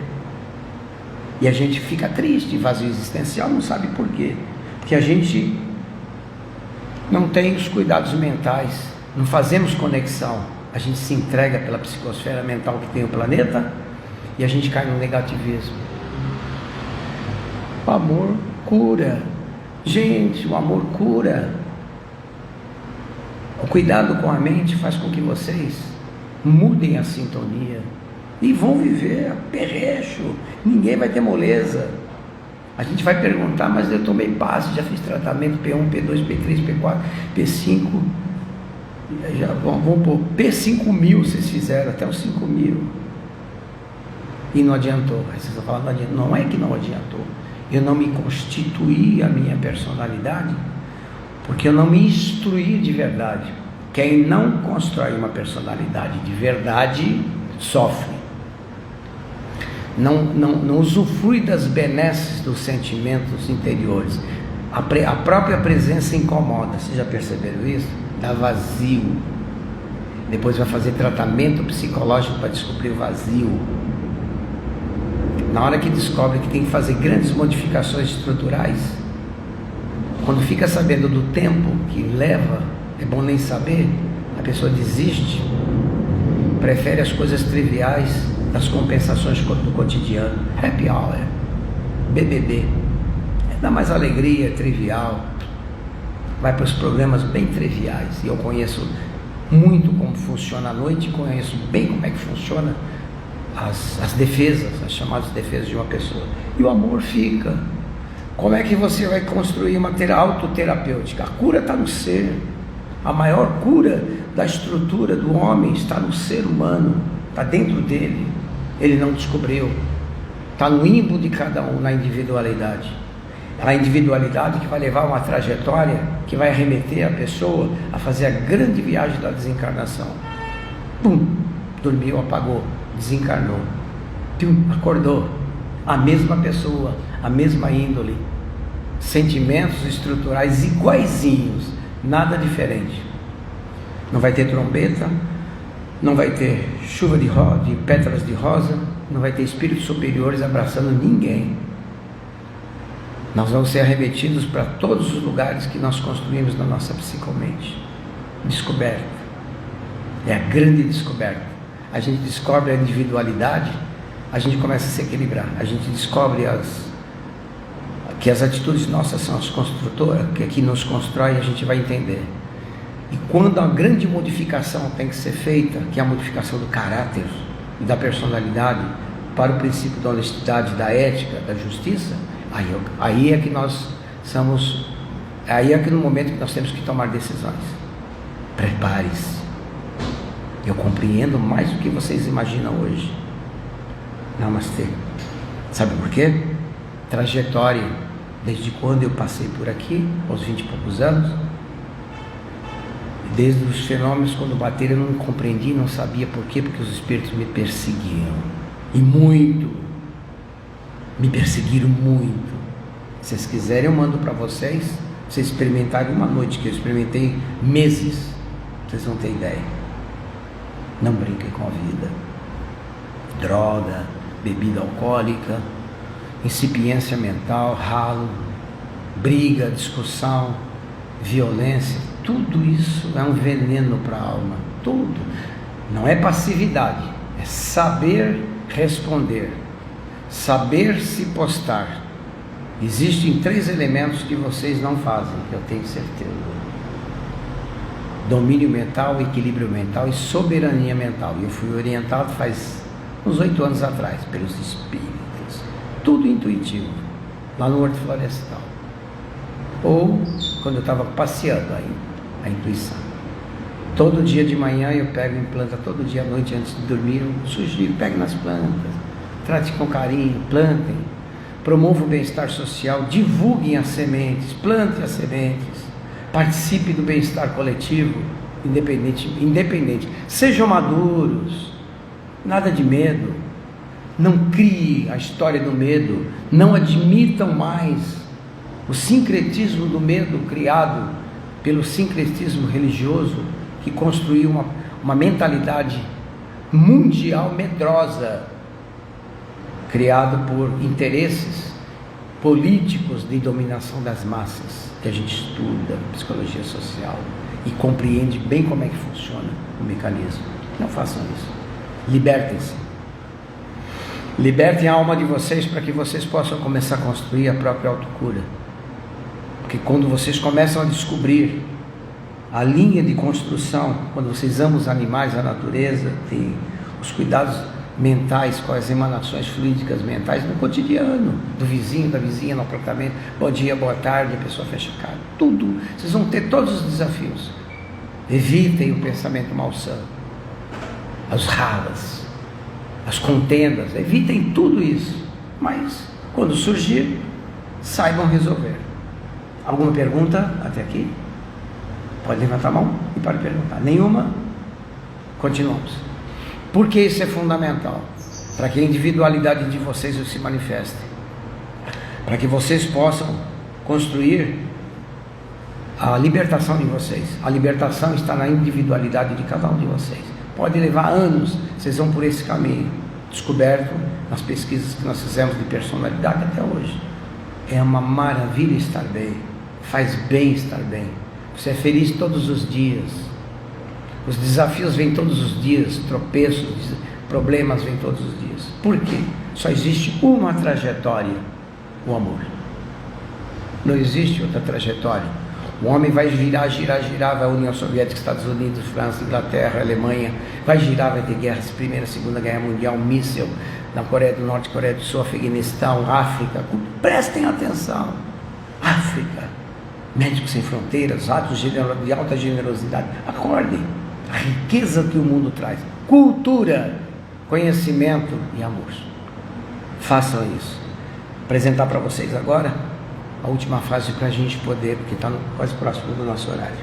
E a gente fica triste, vazio existencial, não sabe por quê. Porque a gente não tem os cuidados mentais, não fazemos conexão, a gente se entrega pela psicosfera mental que tem o planeta e a gente cai no negativismo. O amor cura, gente, o amor cura. O cuidado com a mente faz com que vocês mudem a sintonia e vão viver a perrecho, ninguém vai ter moleza. A gente vai perguntar, mas eu tomei base, já fiz tratamento P1, P2, P3, P4, P5, já vamos pôr P5.000, vocês fizeram até os 5.000 e não adiantou. Aí vocês vão falar, não adiantou. Não é que não adiantou, eu não me constituí a minha personalidade, porque eu não me instruí de verdade. Quem não constrói uma personalidade de verdade sofre, não usufrui das benesses dos sentimentos interiores. A própria presença incomoda. Vocês já perceberam isso? está vazio. Depois vai fazer tratamento psicológico para descobrir o vazio. Na hora que descobre que tem que fazer grandes modificações estruturais, quando fica sabendo do tempo que leva, é bom nem saber, a pessoa desiste, prefere as coisas triviais das compensações do cotidiano. Happy hour, BBB, dá mais alegria, trivial, vai para os programas bem triviais. E eu conheço muito como funciona a noite, conheço bem como é que funciona as defesas, as chamadas defesas de uma pessoa. E o amor fica. Como é que você vai construir uma autoterapêutica? A cura está no ser. A maior cura da estrutura do homem está no ser humano, está dentro dele. Ele não descobriu. Está no ímbo de cada um, na individualidade. A individualidade que vai levar uma trajetória que vai remeter a pessoa a fazer a grande viagem da desencarnação. Pum, dormiu, apagou, desencarnou. Pum, acordou. A mesma pessoa, a mesma índole, sentimentos estruturais iguaizinhos, nada diferente. Não vai ter trombeta, não vai ter chuva de pétalas de rosa, não vai ter espíritos superiores abraçando ninguém. Nós vamos ser arremetidos para todos os lugares que nós construímos na nossa psicomente. Descoberta. É a grande descoberta. A gente descobre a individualidade, a gente começa a se equilibrar. A gente descobre que as atitudes nossas são as construtoras, que nos constrói, a gente vai entender. E quando a grande modificação tem que ser feita, que é a modificação do caráter e da personalidade para o princípio da honestidade, da ética, da justiça, aí é que nós somos, aí é que no momento que nós temos que tomar decisões. Prepare-se. Eu compreendo mais do que vocês imaginam hoje. Namastê. Sabe por quê? Trajetória, desde quando eu passei por aqui, aos 20 e poucos anos, desde os fenômenos quando bateram, eu não compreendi, não sabia por quê, porque os espíritos me perseguiam, e muito, me perseguiram muito. Se vocês quiserem eu mando para vocês experimentarem uma noite, que eu experimentei meses, vocês vão ter ideia. Não brinquem com a vida. Droga, bebida alcoólica, incipiência mental, ralo, briga, discussão, violência, tudo isso é um veneno para a alma, tudo. Não é passividade, é saber responder, saber se postar. Existem 3 elementos que vocês não fazem, que eu tenho certeza: domínio mental, equilíbrio mental e soberania mental. E eu fui orientado faz uns 8 anos atrás pelos espíritos, tudo intuitivo, lá no Horto Florestal, ou quando eu estava passeando aí, a intuição. Todo dia de manhã eu pego em planta, todo dia à noite antes de dormir eu sugiro, pegue nas plantas, trate com carinho, plantem, promova o bem-estar social, divulguem as sementes, plante as sementes, participe do bem-estar coletivo, independente, sejam maduros, nada de medo, não crie a história do medo, não admitam mais o sincretismo do medo criado pelo sincretismo religioso, que construiu uma mentalidade mundial medrosa, criado por interesses políticos de dominação das massas, que a gente estuda psicologia social e compreende bem como é que funciona o mecanismo. Não façam isso. Libertem-se. Libertem a alma de vocês para que vocês possam começar a construir a própria autocura. Porque quando vocês começam a descobrir a linha de construção, quando vocês amam os animais, a natureza, tem os cuidados mentais com as emanações fluídicas mentais no cotidiano, do vizinho, da vizinha, no apartamento, bom dia, boa tarde, a pessoa fecha a cara, tudo, vocês vão ter todos os desafios. Evitem o pensamento malsão, as ralas, as contendas, evitem tudo isso, mas quando surgir, saibam resolver. Alguma pergunta até aqui? Pode levantar a mão e pode perguntar. Nenhuma? Continuamos. Por que isso é fundamental? Para que a individualidade de vocês se manifeste, para que vocês possam construir a libertação de vocês. A libertação está na individualidade de cada um de vocês. Pode levar anos, vocês vão por esse caminho, descoberto nas pesquisas que nós fizemos de personalidade até hoje. É uma maravilha estar bem, faz bem estar bem. Você é feliz todos os dias. Os desafios vêm todos os dias, tropeços, problemas vêm todos os dias. Por quê? Só existe uma trajetória, o amor. Não existe outra trajetória. O homem vai girar, vai a União Soviética, Estados Unidos, França, Inglaterra, Alemanha, vai girar, vai ter guerras, Primeira, Segunda Guerra Mundial, míssil na Coreia do Norte, Coreia do Sul, Afeganistão, África. Prestem atenção. África, Médicos Sem Fronteiras, atos de alta generosidade. Acordem. A riqueza que o mundo traz. Cultura, conhecimento e amor. Façam isso. Apresentar para vocês agora a última fase para a gente poder, porque está quase próximo do nosso horário.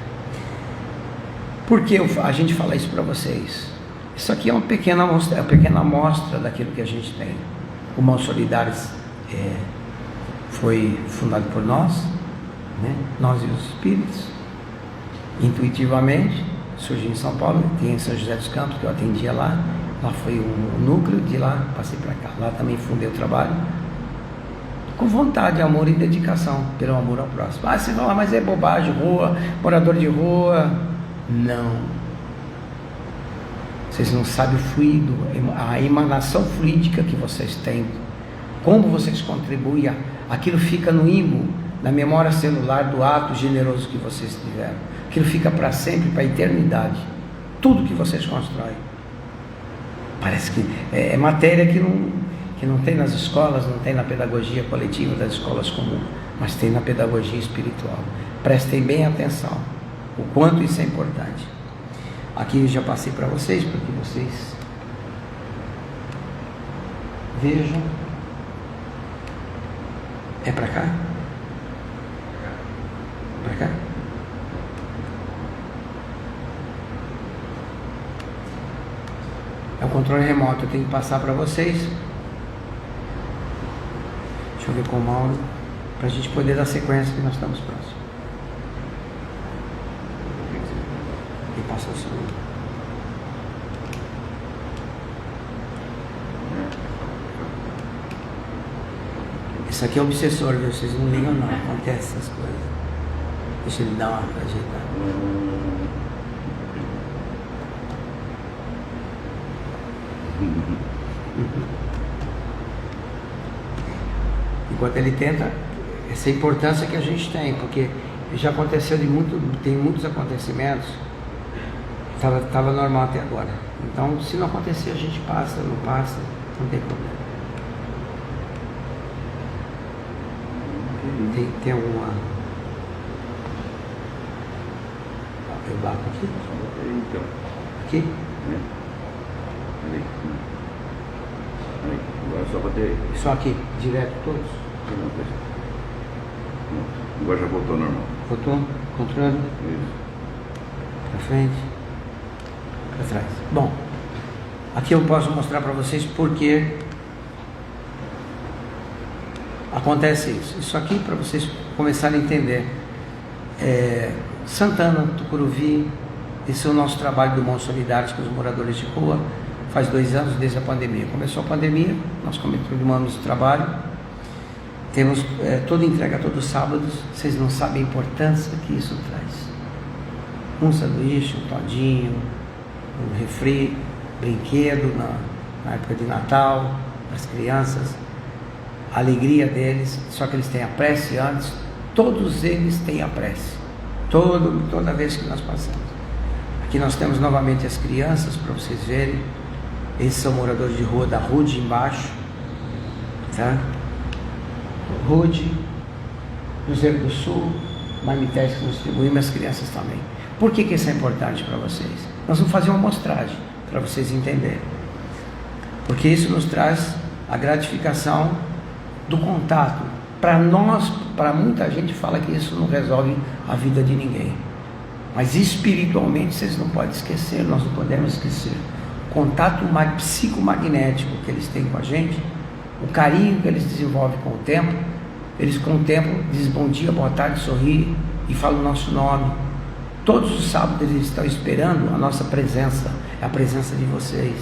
Por que a gente fala isso para vocês? Isso aqui é uma pequena amostra daquilo que a gente tem. O Mãos Solidárias foi fundado por nós, né? Nós e os espíritos, intuitivamente. Surgiu em São Paulo, tem em São José dos Campos, que eu atendia lá foi o núcleo, de lá passei para cá. Lá também fundei o trabalho, com vontade, amor e dedicação, pelo amor ao próximo. Você fala, mas é bobagem, rua, morador de rua. Não. Vocês não sabem o fluido, a emanação fluídica que vocês têm, como vocês contribuem, aquilo fica no ímbo, na memória celular do ato generoso que vocês tiveram. Aquilo fica para sempre, para a eternidade. Tudo que vocês constroem. Parece que é matéria que não tem nas escolas, não tem na pedagogia coletiva das escolas comuns, mas tem na pedagogia espiritual. Prestem bem atenção, o quanto isso é importante. Aqui eu já passei para vocês, para que vocês vejam. É para cá? Para cá? É o controle remoto, eu tenho que passar para vocês. Deixa eu ver com o Mauro, para a gente poder dar sequência, que nós estamos próximos. E passa o segundo. Isso aqui é obsessor, viu? Vocês não ligam não, acontece essas coisas. Deixa ele dar uma ajeitada. Enquanto ele tenta, essa importância que a gente tem, porque já aconteceu tem muitos acontecimentos, estava normal até agora. Então, se não acontecer, a gente passa, não passa, não tem problema. Tem alguma... Eu bato aqui? Então. Aqui? Aí, agora só bater. Só aqui, direto todos? Não, agora já voltou normal. Voltou? Controle? Isso. Para frente? Para trás. Bom, aqui eu posso mostrar para vocês porque acontece isso. Isso aqui para vocês começarem a entender. Santana, Tucuruvi, esse é o nosso trabalho do Mãos Solidárias com os moradores de rua. Faz 2 anos desde a pandemia. Começou a pandemia, nós continuamos o trabalho. Temos toda entrega todos os sábados. Vocês não sabem a importância que isso traz. Um sanduíche, um todinho, um refri, brinquedo na época de Natal, para as crianças. A alegria deles, só que eles têm a prece antes. Todos eles têm a prece. Toda vez que nós passamos. Aqui nós temos novamente as crianças, para vocês verem. Esses são moradores de rua da RUD embaixo, tá? RUD, Cruzeiro do Sul, marmitéis que nós distribuímos, as crianças também. Por que isso é importante para vocês? Nós vamos fazer uma amostragem para vocês entenderem. Porque isso nos traz a gratificação do contato. Para nós, para muita gente fala que isso não resolve a vida de ninguém. Mas espiritualmente vocês não podem esquecer, nós não podemos esquecer. O contato psicomagnético que eles têm com a gente, o carinho que eles desenvolvem com o tempo, eles com o tempo dizem bom dia, boa tarde, sorri, e fala o nosso nome. Todos os sábados eles estão esperando a nossa presença, a presença de vocês.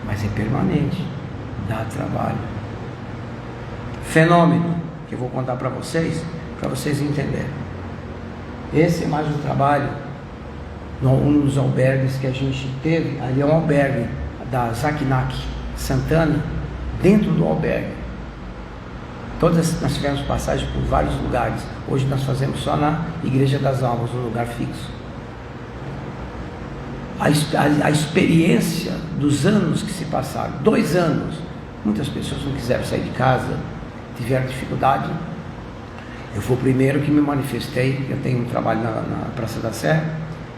Mas é permanente, dá trabalho. Fenômeno, que eu vou contar para vocês entenderem. Esse é mais um trabalho, um dos albergues que a gente teve. Ali é um albergue da Zakinak Santana, dentro do albergue. Nós tivemos passagem por vários lugares. Hoje nós fazemos só na Igreja das Almas, um lugar fixo. A experiência dos anos que se passaram, 2 anos, muitas pessoas não quiseram sair de casa, tiveram dificuldade. Eu fui o primeiro que me manifestei. Eu tenho um trabalho na Praça da Sé.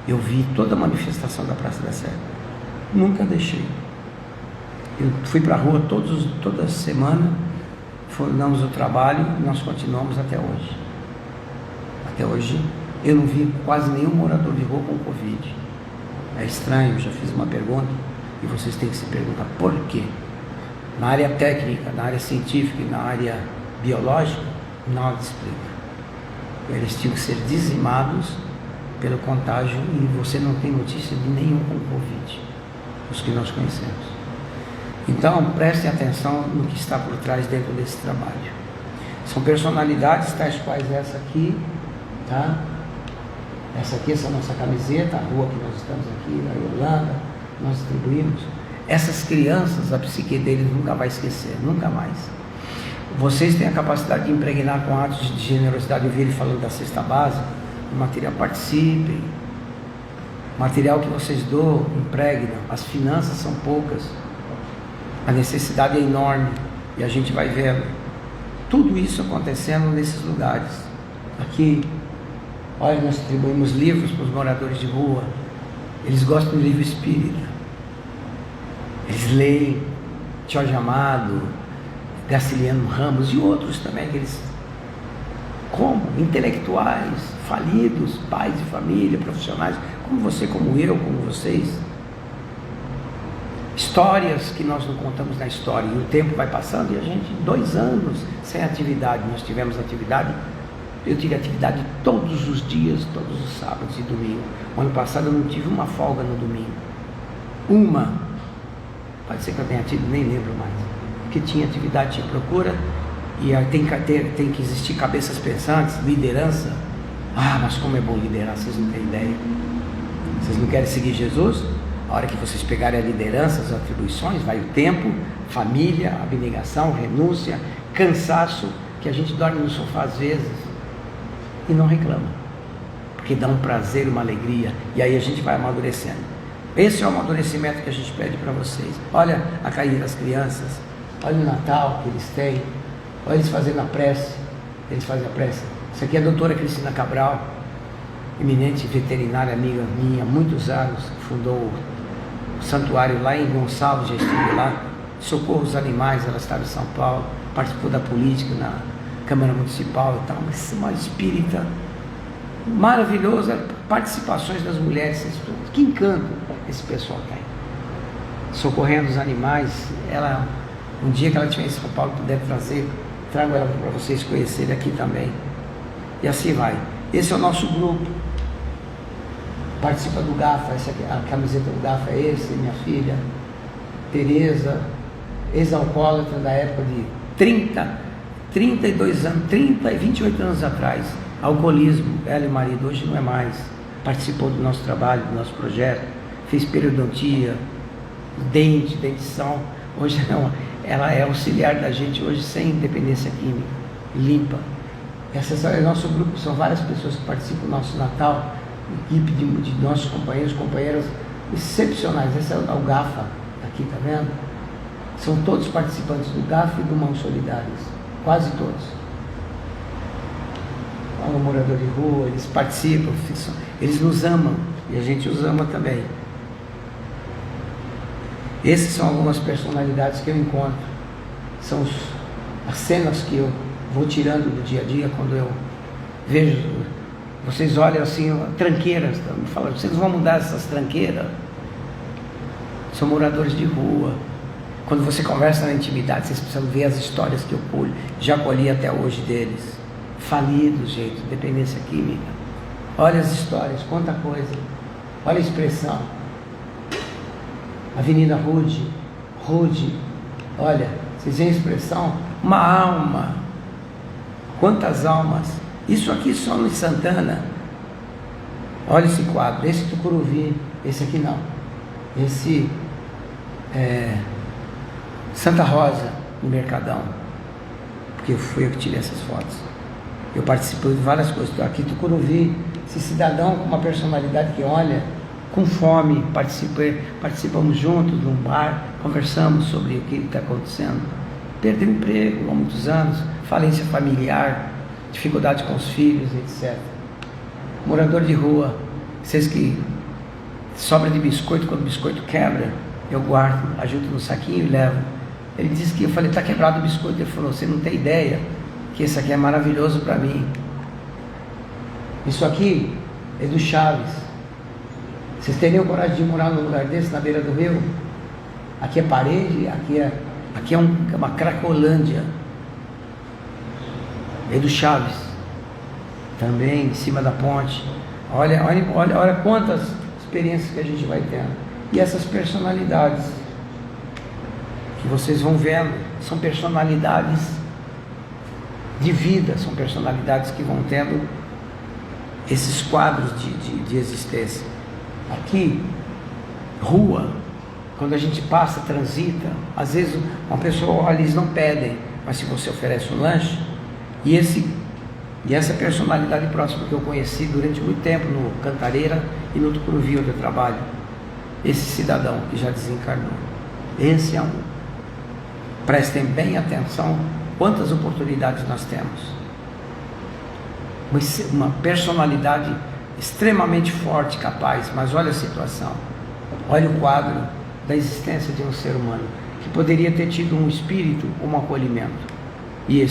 Eu vi toda a manifestação da Praça da Sé, nunca deixei. Eu fui para a rua toda semana, fundamos o trabalho e nós continuamos até hoje. Até hoje eu não vi quase nenhum morador de rua com Covid. É estranho, eu já fiz uma pergunta e vocês têm que se perguntar por quê. Na área técnica, na área científica e na área biológica, nada explica. Eles tinham que ser dizimados pelo contágio e você não tem notícia de nenhum com Covid, os que nós conhecemos. Então, prestem atenção no que está por trás dentro desse trabalho. São personalidades tais quais essa aqui, tá? Essa aqui, essa nossa camiseta, a rua que nós estamos aqui, na Irlanda, nós distribuímos. Essas crianças, a psique deles nunca vai esquecer, nunca mais. Vocês têm a capacidade de impregnar com atos de generosidade. Eu vi ele falando da cesta básica, o material, participem. Material que vocês doam, impregnam. As finanças são poucas. A necessidade é enorme e a gente vai vendo tudo isso acontecendo nesses lugares. Aqui, olha, nós distribuímos livros para os moradores de rua. Eles gostam de livro espírita. Eles leem Jorge Amado, Graciliano Ramos e outros também, que eles, como intelectuais, falidos, pais de família, profissionais, como você, como eu, como vocês. Histórias que nós não contamos na história, e o tempo vai passando e a gente, 2 anos sem atividade, nós tivemos atividade. Eu tive atividade todos os dias, todos os sábados e domingos. O ano passado eu não tive uma folga no domingo. Pode ser que eu tenha tido, nem lembro mais. Porque tinha atividade, tinha procura, e aí tem que existir cabeças pensantes, liderança. Mas como é bom liderar, vocês não têm ideia. Vocês não querem seguir Jesus? A hora que vocês pegarem a liderança, as atribuições, vai o tempo, família, abnegação, renúncia, cansaço, que a gente dorme no sofá às vezes e não reclama, porque dá um prazer, uma alegria, e aí a gente vai amadurecendo. Esse é o amadurecimento que a gente pede para vocês. Olha a caída das crianças, olha o Natal que eles têm, olha eles fazendo a prece, eles fazem a prece. Isso aqui é a doutora Cristina Cabral, eminente veterinária, amiga minha, há muitos anos, fundou o santuário lá em Gonçalves, já estive lá, socorro os animais, ela estava em São Paulo, participou da política na Câmara Municipal e tal, mas uma espírita maravilhosa, participações das mulheres, que encanto esse pessoal tem, socorrendo os animais. Ela, um dia que ela estiver em São Paulo, puder trazer, trago ela para vocês conhecerem aqui também, e assim vai. Esse é o nosso grupo, participa do GAFA, essa aqui, a camiseta do GAFA é esse, minha filha Tereza, ex-alcoólatra da época de 32 anos, 28 anos atrás, alcoolismo, ela e o marido, hoje não é mais, participou do nosso trabalho, do nosso projeto, fez periodontia, dentição, hoje não, ela é auxiliar da gente hoje sem dependência química, limpa. Esse é o nosso grupo, são várias pessoas que participam do nosso Natal, equipe de nossos companheiras excepcionais. Esse é o GAFA, aqui, tá vendo? São todos participantes do GAFA e do Mãos Solidárias, quase todos. O morador de rua, eles participam, eles nos amam e a gente os ama também. Essas são algumas personalidades que eu encontro, são as cenas que eu vou tirando do dia a dia, quando eu vejo, vocês olham assim, tranqueiras, me falam, vocês vão mudar essas tranqueiras? São moradores de rua. Quando você conversa na intimidade, vocês precisam ver as histórias que eu já colhi até hoje deles. falidos, gente, dependência química. Olha as histórias, quanta coisa. Olha a expressão. Avenida Rude, olha, vocês veem a expressão? Uma alma. Quantas almas? Isso aqui só no Santana. Olha esse quadro, esse Tucuruvi, esse aqui não. Esse Santa Rosa, no Mercadão. Porque fui eu que tirei essas fotos. Eu participo de várias coisas. Aqui Tucuruvi, esse cidadão com uma personalidade que olha, com fome, participamos juntos de um bar, conversamos sobre o que está acontecendo. Perdeu emprego há muitos anos, falência familiar, dificuldade com os filhos, etc. Morador de rua, vocês que sobra de biscoito, quando o biscoito quebra, eu guardo, ajudo no saquinho e levo. Ele disse que eu falei, está quebrado o biscoito. Ele falou, você não tem ideia que esse aqui é maravilhoso para mim. Isso aqui é do Chaves. Vocês teriam coragem de morar num lugar desse, na beira do rio? Aqui é parede, aqui é uma Cracolândia. É do Chaves. Também, em cima da ponte. Olha quantas experiências que a gente vai tendo. E essas personalidades que vocês vão vendo, são personalidades de vida, são personalidades que vão tendo esses quadros de existência. Aqui, rua, quando a gente passa, transita, às vezes uma pessoa olha, eles não pedem, mas se você oferece um lanche, e essa personalidade próxima que eu conheci durante muito tempo no Cantareira e no Tucuruvi, onde eu trabalho, esse cidadão que já desencarnou, esse é um. Prestem bem atenção quantas oportunidades nós temos. Uma personalidade extremamente forte, capaz, mas olha a situação, olha o quadro da existência de um ser humano que poderia ter tido um espírito, um acolhimento, e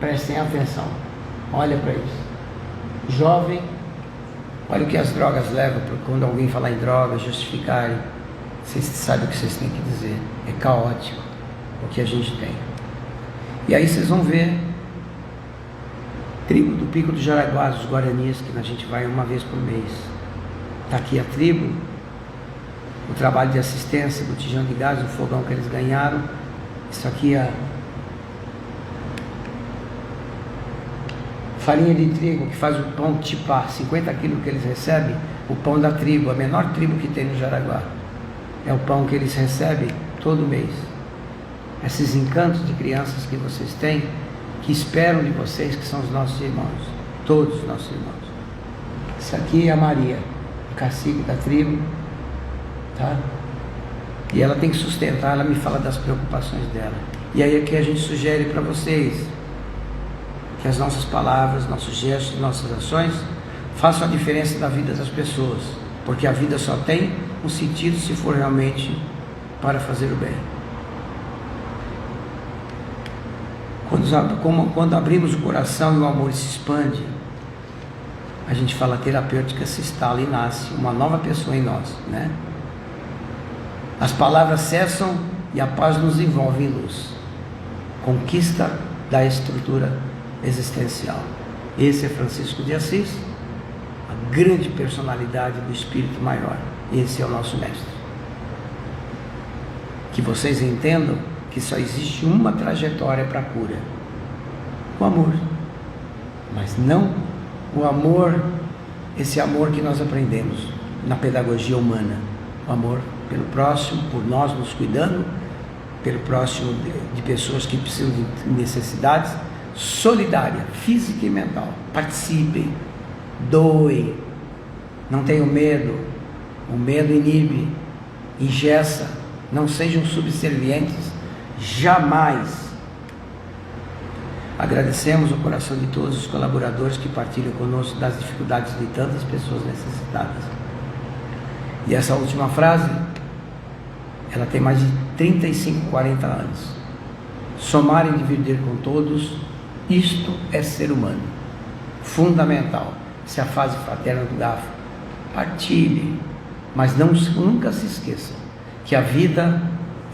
prestem atenção, olha para isso, jovem, olha o que as drogas levam, quando alguém falar em drogas, justificarem, vocês sabem o que vocês têm que dizer, é caótico o que a gente tem. E aí vocês vão ver tribo do Pico do Jaraguá, os Guaranis, que a gente vai uma vez por mês. Está aqui a tribo, o trabalho de assistência, botijão de gás, o fogão que eles ganharam. Isso aqui é farinha de trigo, que faz o pão tipá, 50 quilos que eles recebem, o pão da tribo, a menor tribo que tem no Jaraguá. É o pão que eles recebem todo mês. Esses encantos de crianças que vocês têm, que esperam de vocês, que são os nossos irmãos, todos os nossos irmãos. Isso aqui é a Maria, o cacique da tribo, tá? E ela tem que sustentar, ela me fala das preocupações dela. E aí aqui a gente sugere para vocês que as nossas palavras, nossos gestos, nossas ações façam a diferença da vida das pessoas, porque a vida só tem um sentido se for realmente para fazer o bem. Quando abrimos o coração e o amor se expande, a gente fala, a terapêutica se instala e nasce uma nova pessoa em nós, né? As palavras cessam e a paz nos envolve em luz. Conquista da estrutura existencial. Esse é Francisco de Assis, a grande personalidade do Espírito Maior. Esse é o nosso mestre. Que vocês entendam que só existe uma trajetória para a cura: o amor. Mas não o amor, esse amor que nós aprendemos na pedagogia humana, o amor pelo próximo, por nós nos cuidando, pelo próximo de pessoas que precisam de necessidades, solidária, física e mental. Participem, doem, não tenham medo, o medo inibe, engessa, não sejam subservientes, jamais. Agradecemos o coração de todos os colaboradores que partilham conosco das dificuldades de tantas pessoas necessitadas. E essa última frase, ela tem mais de 35, 40 anos. Somar e dividir com todos, isto é ser humano. Fundamental. Essa é a fase fraterna do GAF. Partilhem, mas nunca se esqueçam que a vida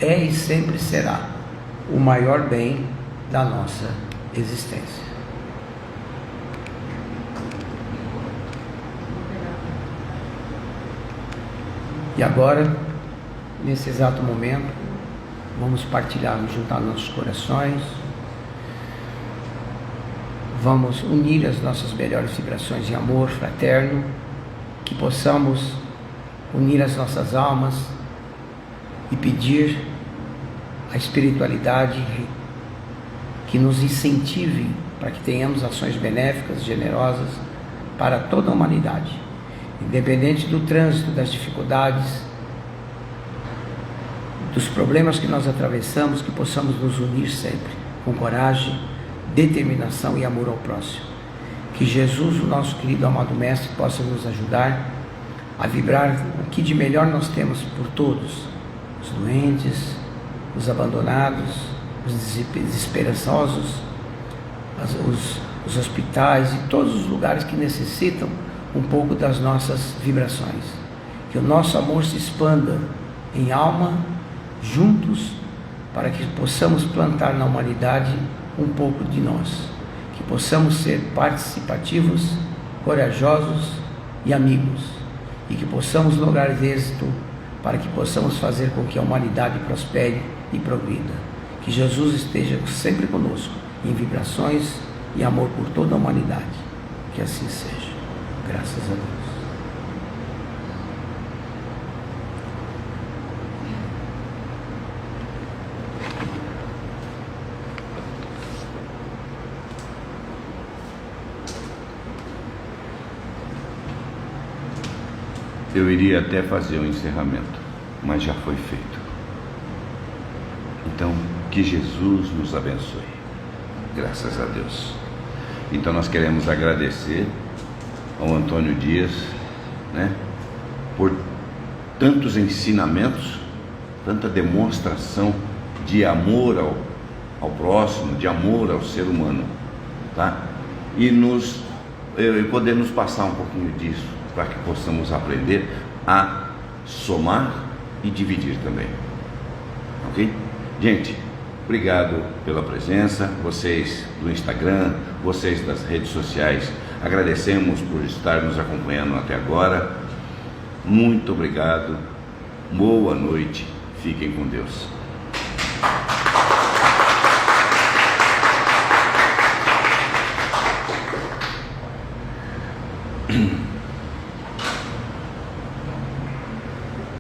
é e sempre será o maior bem da nossa existência. E agora, nesse exato momento, vamos partilhar, juntar nossos corações, vamos unir as nossas melhores vibrações de amor fraterno, que possamos unir as nossas almas e pedir a espiritualidade que nos incentive para que tenhamos ações benéficas, generosas para toda a humanidade, independente do trânsito, das dificuldades, dos problemas que nós atravessamos, que possamos nos unir sempre com coragem, determinação e amor ao próximo. Que Jesus, o nosso querido amado Mestre, possa nos ajudar a vibrar o que de melhor nós temos por todos, os doentes, os abandonados, os desesperançosos, os hospitais e todos os lugares que necessitam um pouco das nossas vibrações. Que o nosso amor se expanda em alma, juntos, para que possamos plantar na humanidade um pouco de nós, que possamos ser participativos, corajosos e amigos, e que possamos lograr êxito para que possamos fazer com que a humanidade prospere e progrida. Que Jesus esteja sempre conosco, em vibrações e amor por toda a humanidade. Que assim seja. Graças a Deus. Eu iria até fazer o encerramento, mas já foi feito. Então, que Jesus nos abençoe. Graças a Deus. Então, nós queremos agradecer ao Antônio Dias, por tantos ensinamentos, tanta demonstração de amor ao próximo, de amor ao ser humano, tá? E poder nos passar um pouquinho disso, para que possamos aprender a somar e dividir também. Ok? Gente, obrigado pela presença, vocês do Instagram, vocês das redes sociais, agradecemos por estar nos acompanhando até agora. Muito obrigado, boa noite, fiquem com Deus.